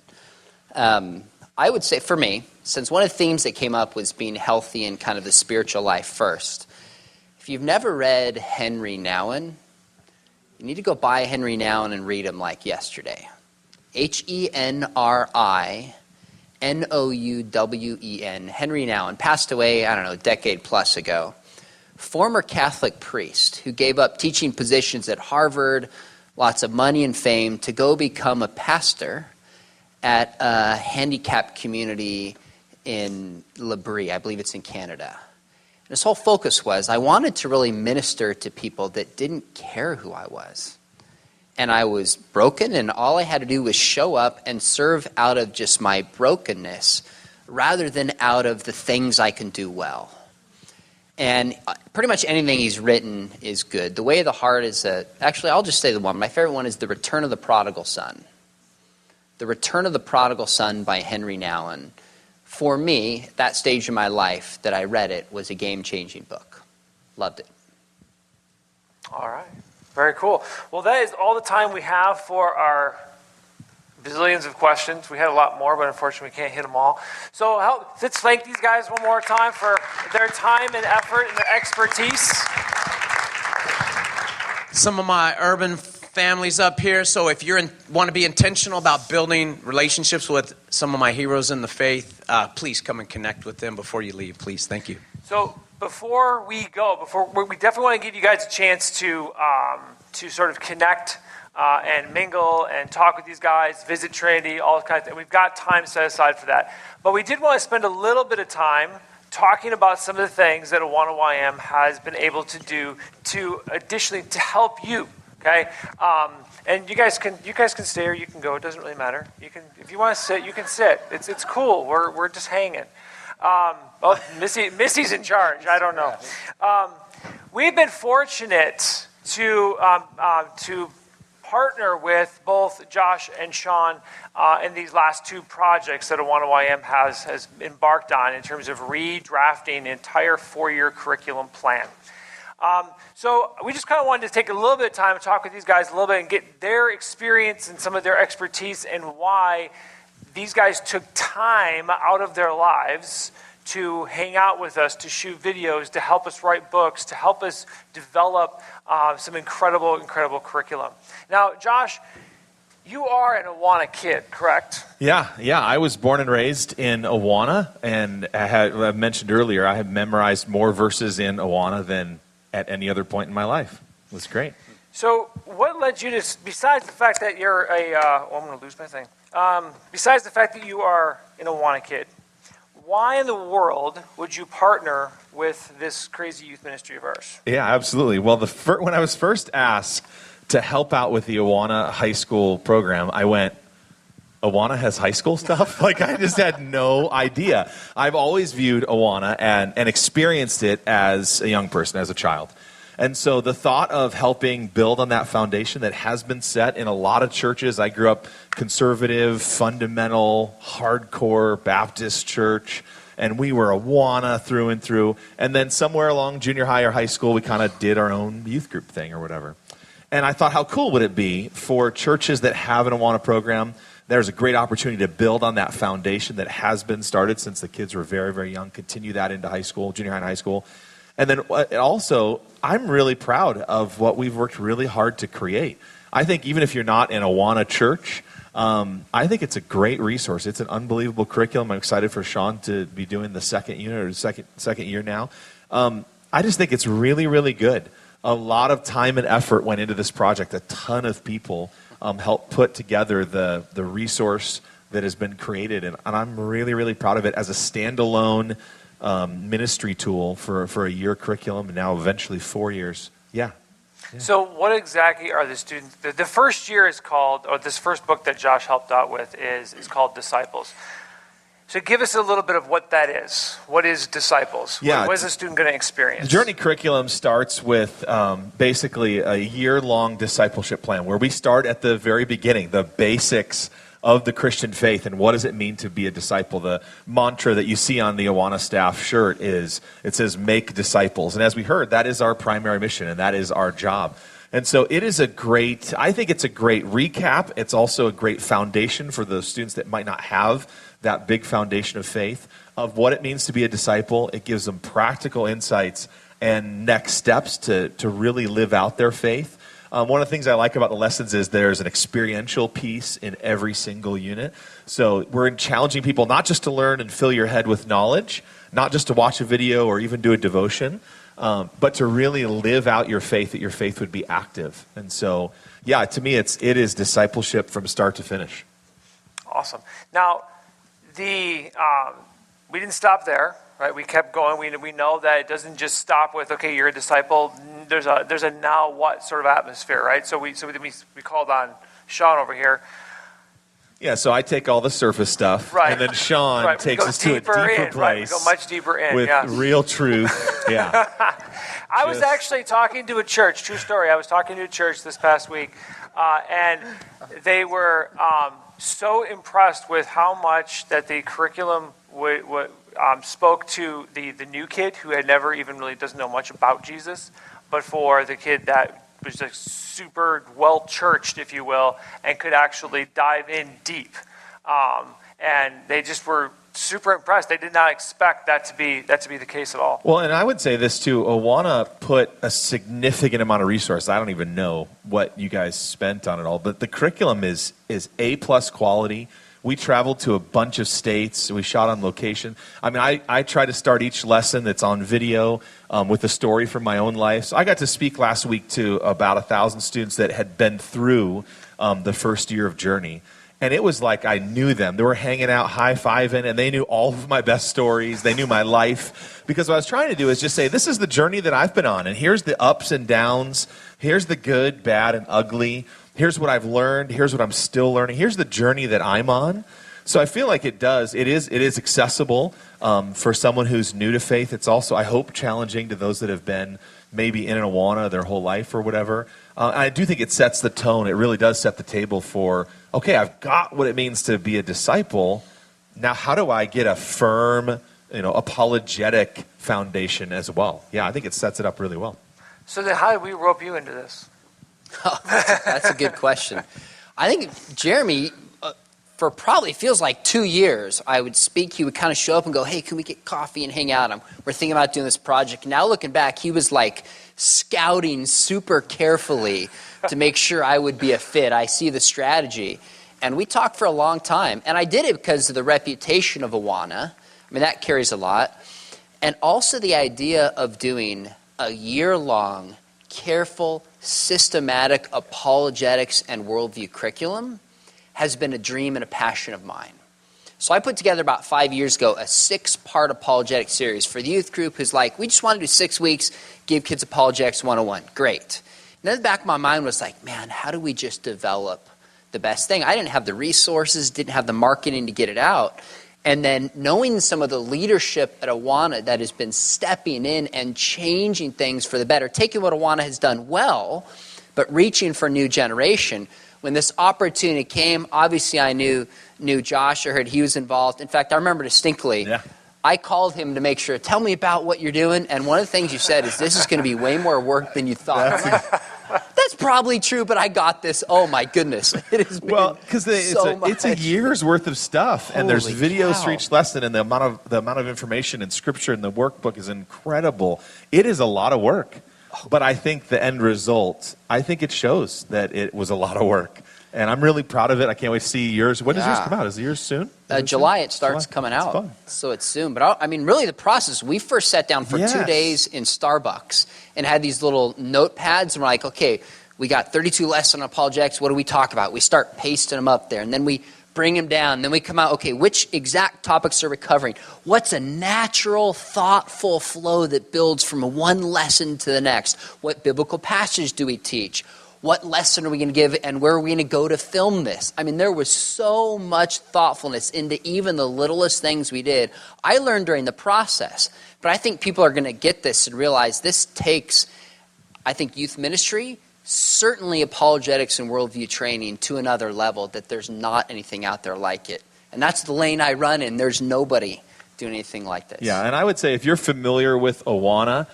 I would say, for me, since one of the themes that came up was being healthy in kind of the spiritual life first, if you've never read Henry Nouwen, you need to go buy Henry Nouwen and read him like yesterday. HenryNouwen, Henry Nouwen, passed away, I don't know, a decade plus ago. Former Catholic priest who gave up teaching positions at Harvard, lots of money and fame, to go become a pastor at a handicapped community in L'Abri. I believe it's in Canada. And his whole focus was, I wanted to really minister to people that didn't care who I was. And I was broken, and all I had to do was show up and serve out of just my brokenness rather than out of the things I can do well. And pretty much anything he's written is good. The Way of the Heart is actually, I'll just say the one. My favorite one is The Return of the Prodigal Son. The Return of the Prodigal Son by Henry Nouwen. For me, at that stage in my life that I read it, was a game-changing book. Loved it. All right. Very cool. Well, that is all the time we have for our bazillions of questions. We had a lot more, but unfortunately we can't hit them all. So let's thank these guys one more time for their time and effort and their expertise. Some of my urban families up here, so if you want to be intentional about building relationships with some of my heroes in the faith, please come and connect with them before you leave, please. Thank you. So before we go, we definitely want to give you guys a chance to sort of connect and mingle and talk with these guys, visit Trinity, all kinds of things. We've got time set aside for that. But we did want to spend a little bit of time talking about some of the things that Awana YM has been able to do to additionally to help you. Okay, and you guys can stay or you can go. It doesn't really matter. You can, if you want to sit, you can sit. It's cool. We're just hanging. Missy's in charge. I don't know. We've been fortunate to partner with both Josh and Sean in these last two projects that Awana YM has embarked on in terms of redrafting the entire 4-year curriculum plan. So we just kind of wanted to take a little bit of time to talk with these guys a little bit and get their experience and some of their expertise and why these guys took time out of their lives to hang out with us, to shoot videos, to help us write books, to help us develop some incredible curriculum. Now, Josh, you are an Awana kid, correct? Yeah. I was born and raised in Awana, and I mentioned earlier, I have memorized more verses in Awana than at any other point in my life. It was great. So what led you to, besides the fact that you're I'm going to lose my thing. Besides the fact that you are an Awana kid, why in the world would you partner with this crazy youth ministry of ours? Yeah, absolutely. Well, when I was first asked to help out with the Awana high school program, I went, Awana has high school stuff? Like, I just had no idea. I've always viewed Awana and experienced it as a young person, as a child. And so the thought of helping build on that foundation that has been set in a lot of churches. I grew up conservative, fundamental, hardcore Baptist church, and we were Awana through and through. And then somewhere along junior high or high school, we kind of did our own youth group thing or whatever. And I thought, how cool would it be for churches that have an Awana program? There's a great opportunity to build on that foundation that has been started since the kids were very, very young, continue that into high school, junior high and high school. And then also, I'm really proud of what we've worked really hard to create. I think even if you're not in Awana church, I think it's a great resource. It's an unbelievable curriculum. I'm excited for Sean to be doing the second unit or second year now. I just think it's really, really good. A lot of time and effort went into this project. A ton of people helped put together the resource that has been created. And I'm really, really proud of it as a standalone ministry tool for a year curriculum, and now eventually 4 years. Yeah. So what exactly are the students? The first year is called, or this first book that Josh helped out with is called Disciples. So give us a little bit of what that is. What is Disciples? Yeah, what is a student going to experience? The Journey curriculum starts with basically a year-long discipleship plan where we start at the very beginning, the basics of the Christian faith and what does it mean to be a disciple. The mantra that you see on the Awana staff shirt it says, make disciples. And as we heard, that is our primary mission and that is our job. And so I think it's a great recap. It's also a great foundation for those students that might not have that big foundation of faith of what it means to be a disciple. It gives them practical insights and next steps to really live out their faith. One of the things I like about the lessons is there's an experiential piece in every single unit. So we're challenging people not just to learn and fill your head with knowledge, not just to watch a video or even do a devotion, but to really live out your faith, that your faith would be active. And so, yeah, to me, it is discipleship from start to finish. Awesome. Now, we didn't stop there, right? We kept going. We know that it doesn't just stop with, okay, you're a disciple. There's a now what sort of atmosphere, right? So we called on Sean over here. Yeah, so I take all the surface stuff, right, and then Sean takes us to a deeper place. Right, we go much deeper in. With real truth. Yeah. I was actually talking to a church, true story. I was talking to a church this past week, and they were so impressed with how much that the curriculum spoke to the new kid who had never even really doesn't know much about Jesus, but for the kid that was like super well churched, if you will, and could actually dive in deep. And they just were super impressed. They did not expect that to be the case at all. Well, and I would say this too. Awana put a significant amount of resource. I don't even know what you guys spent on it all, but the curriculum is A+ quality. We traveled to a bunch of states. We shot on location. I mean, I try to start each lesson that's on video with a story from my own life. So I got to speak last week to about 1,000 students that had been through the first year of Journey. And it was like I knew them. They were hanging out, high-fiving, and they knew all of my best stories. They knew my life. Because what I was trying to do is just say, this is the journey that I've been on, and here's the ups and downs. Here's the good, bad, and ugly. Here's what I've learned. Here's what I'm still learning. Here's the journey that I'm on. So I feel like it is accessible for someone who's new to faith. It's also, I hope, challenging to those that have been maybe in an Awana their whole life or whatever. I do think it sets the tone. It really does set the table for, okay, I've got what it means to be a disciple. Now, how do I get a firm, apologetic foundation as well? Yeah, I think it sets it up really well. So then how did we rope you into this? Oh, that's a good question. I think Jeremy, for probably feels like 2 years, I would speak. He would kind of show up and go, hey, can we get coffee and hang out? We're thinking about doing this project. Now looking back, he was like scouting super carefully to make sure I would be a fit. I see the strategy. And we talked for a long time. And I did it because of the reputation of Awana. I mean, that carries a lot. And also the idea of doing a year-long, careful, systematic apologetics and worldview curriculum has been a dream and a passion of mine. So I put together about 5 years ago a 6-part apologetic series for the youth group who's like, we just want to do 6 weeks, give kids Apologetics 101. Great. And then the back of my mind was like, man, how do we just develop the best thing? I didn't have the resources, didn't have the marketing to get it out. And then knowing some of the leadership at Awana that has been stepping in and changing things for the better, taking what Awana has done well, but reaching for a new generation. When this opportunity came, obviously I knew Josh. I heard he was involved. In fact, I remember distinctly, yeah. I called him to make sure, tell me about what you're doing. And one of the things you said is, this is going to be way more work than you thought. That's probably true, but I got this. Oh my goodness. It has been because it's a year's worth of stuff. And there's videos for each lesson, and the amount of information and scripture in the workbook is incredible. It is a lot of work. But I think the end result, I think it shows that it was a lot of work. And I'm really proud of it. I can't wait to see yours. When does yours come out? Is yours soon? July it starts coming out. Fun. So it's soon. But I mean, really the process, we first sat down for 2 days in Starbucks and had these little notepads. And we're like, okay, We got 32 lessons on apologetics. What do we talk about? We start pasting them up there, and then we bring them down. Then we come out, okay, which exact topics are we covering? What's a natural, thoughtful flow that builds from one lesson to the next? What biblical passage do we teach? What lesson are we going to give, and where are we going to go to film this? I mean, there was so much thoughtfulness into even the littlest things we did. I learned during the process, but I think people are going to get this and realize this takes, I think, youth ministry, certainly apologetics and worldview training to another level, that there's not anything out there like it. And that's the lane I run in. There's nobody doing anything like this. Yeah, and I would say if you're familiar with Awana,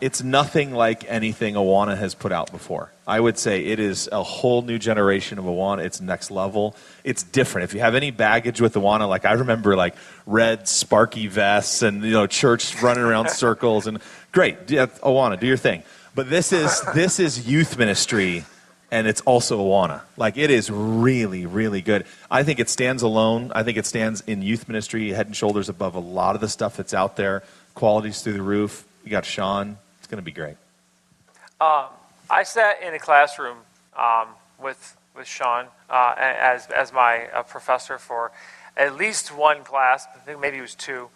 it's nothing like anything Awana has put out before. I would say it is a whole new generation of Awana. It's next level. It's different. If you have any baggage with Awana, like I remember like red sparky vests and church running around circles, and great, yeah, Awana, do your thing. But this is youth ministry, and it's also Awana. Like, it is really, really good. I think it stands alone. I think it stands in youth ministry head and shoulders above a lot of the stuff that's out there. Quality's through the roof. You got Sean. It's going to be great. I sat in a classroom with Sean as my professor for at least one class. I think maybe it was two.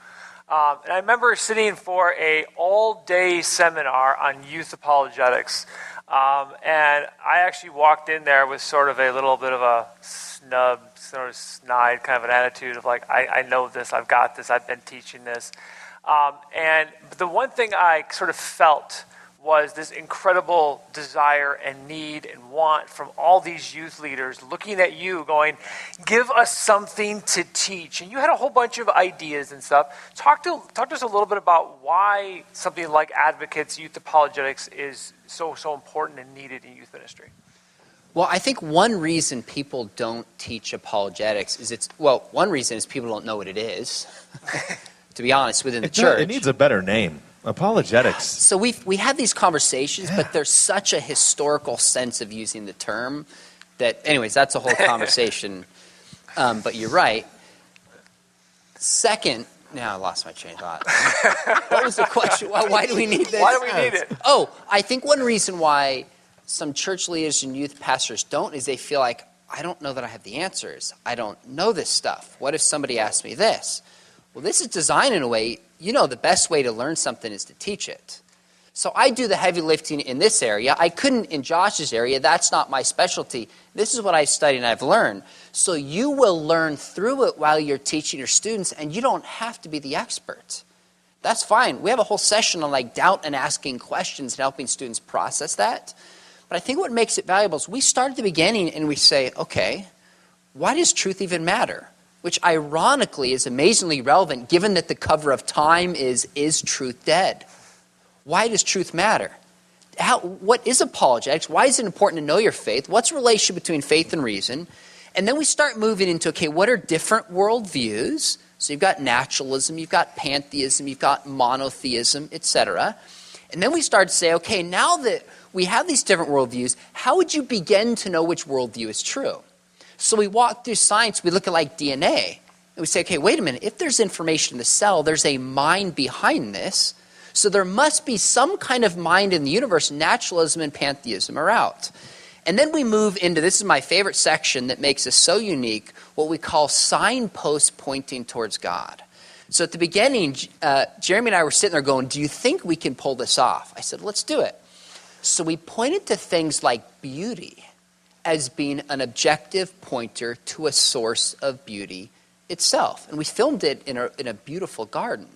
And I remember sitting for a all-day seminar on youth apologetics. And I actually walked in there with sort of a little bit of a snub, sort of snide kind of an attitude of like, I know this, I've got this, I've been teaching this. And the one thing I sort of felt was this incredible desire and need and want from all these youth leaders looking at you going, give us something to teach. And you had a whole bunch of ideas and stuff. Talk to us a little bit about why something like Advocates Youth Apologetics is so important and needed in youth ministry. Well, I think one reason people don't teach apologetics is one reason is people don't know what it is, to be honest, within the church. It needs a better name. Apologetics. So we have these conversations, but there's such a historical sense of using the term that, anyways, that's a whole conversation. But you're right. Second, now I lost my train of thought. What was the question? Why do we need this? Why do we need it? Oh, I think one reason why some church leaders and youth pastors don't is they feel like, I don't know that I have the answers. I don't know this stuff. What if somebody asked me this? Well, this is designed in a way, the best way to learn something is to teach it. So I do the heavy lifting in this area. I couldn't in Josh's area. That's not my specialty. This is what I studied and I've learned. So you will learn through it while you're teaching your students, and you don't have to be the expert. That's fine. We have a whole session on like doubt and asking questions and helping students process that. But I think what makes it valuable is we start at the beginning and we say, okay, why does truth even matter? Which ironically is amazingly relevant given that the cover of Time is Truth Dead? Why does truth matter? What is apologetics? Why is it important to know your faith? What's the relationship between faith and reason? And then we start moving into, okay, what are different worldviews? So you've got naturalism, you've got pantheism, you've got monotheism, etc. And then we start to say, okay, now that we have these different worldviews, how would you begin to know which worldview is true? So we walk through science, we look at like DNA, and we say, okay, wait a minute, if there's information in the cell, there's a mind behind this, so there must be some kind of mind in the universe. Naturalism and pantheism are out. And then we move into, this is my favorite section that makes us so unique, what we call signposts pointing towards God. So at the beginning, Jeremy and I were sitting there going, do you think we can pull this off? I said, let's do it. So we pointed to things like beauty as being an objective pointer to a source of beauty itself. And we filmed it in a beautiful garden.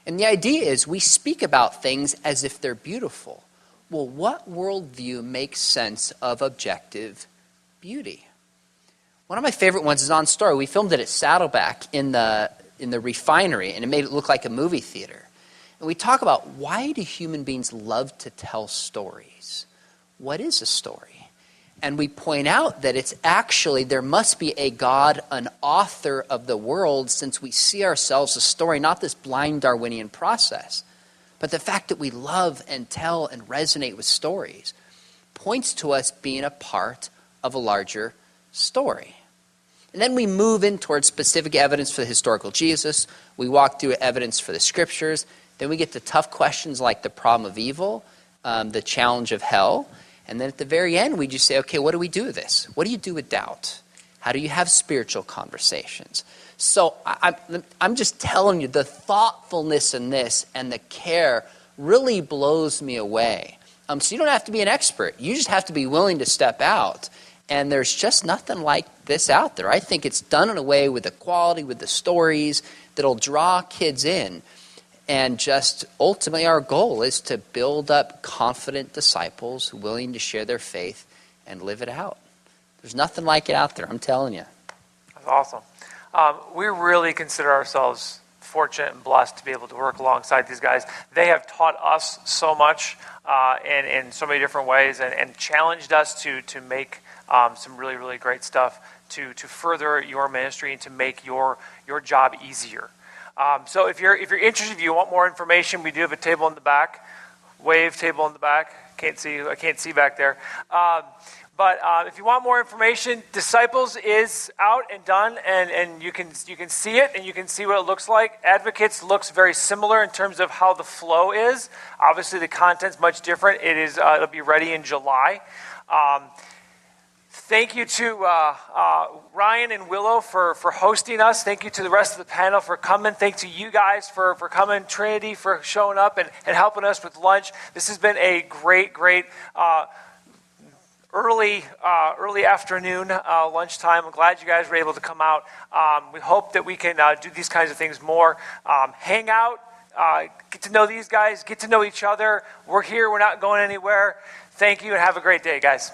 And the idea is we speak about things as if they're beautiful. Well, what worldview makes sense of objective beauty? One of my favorite ones is on story. We filmed it at Saddleback in the refinery, and it made it look like a movie theater. And we talk about, why do human beings love to tell stories? What is a story? And we point out that it's actually, there must be a God, an author of the world, since we see ourselves as a story, not this blind Darwinian process. But the fact that we love and tell and resonate with stories points to us being a part of a larger story. And then we move in towards specific evidence for the historical Jesus. We walk through evidence for the scriptures. Then we get to tough questions like the problem of evil, the challenge of hell. And then at the very end, we just say, okay, what do we do with this? What do you do with doubt? How do you have spiritual conversations? So I'm just telling you, the thoughtfulness in this and the care really blows me away. So you don't have to be an expert. You just have to be willing to step out. And there's just nothing like this out there. I think it's done in a way with the quality, with the stories, that'll draw kids in. And just ultimately our goal is to build up confident disciples willing to share their faith and live it out. There's nothing like it out there, I'm telling you. That's awesome. We really consider ourselves fortunate and blessed to be able to work alongside these guys. They have taught us so much in so many different ways and challenged us to make some really, really great stuff to further your ministry and to make your job easier. So if you're interested, if you want more information, we do have a table in the back, wave table in the back. I can't see back there. But if you want more information, Disciples is out and done, and you can see it, and you can see what it looks like. Advocates looks very similar in terms of how the flow is. Obviously, the content's much different. It'll be ready in July. Thank you to Ryan and Willow for hosting us. Thank you to the rest of the panel for coming. Thanks to you guys for coming. Trinity for showing up and helping us with lunch. This has been a great early afternoon lunchtime. I'm glad you guys were able to come out. We hope that we can do these kinds of things more. Hang out, get to know these guys, get to know each other. We're here. We're not going anywhere. Thank you and have a great day, guys.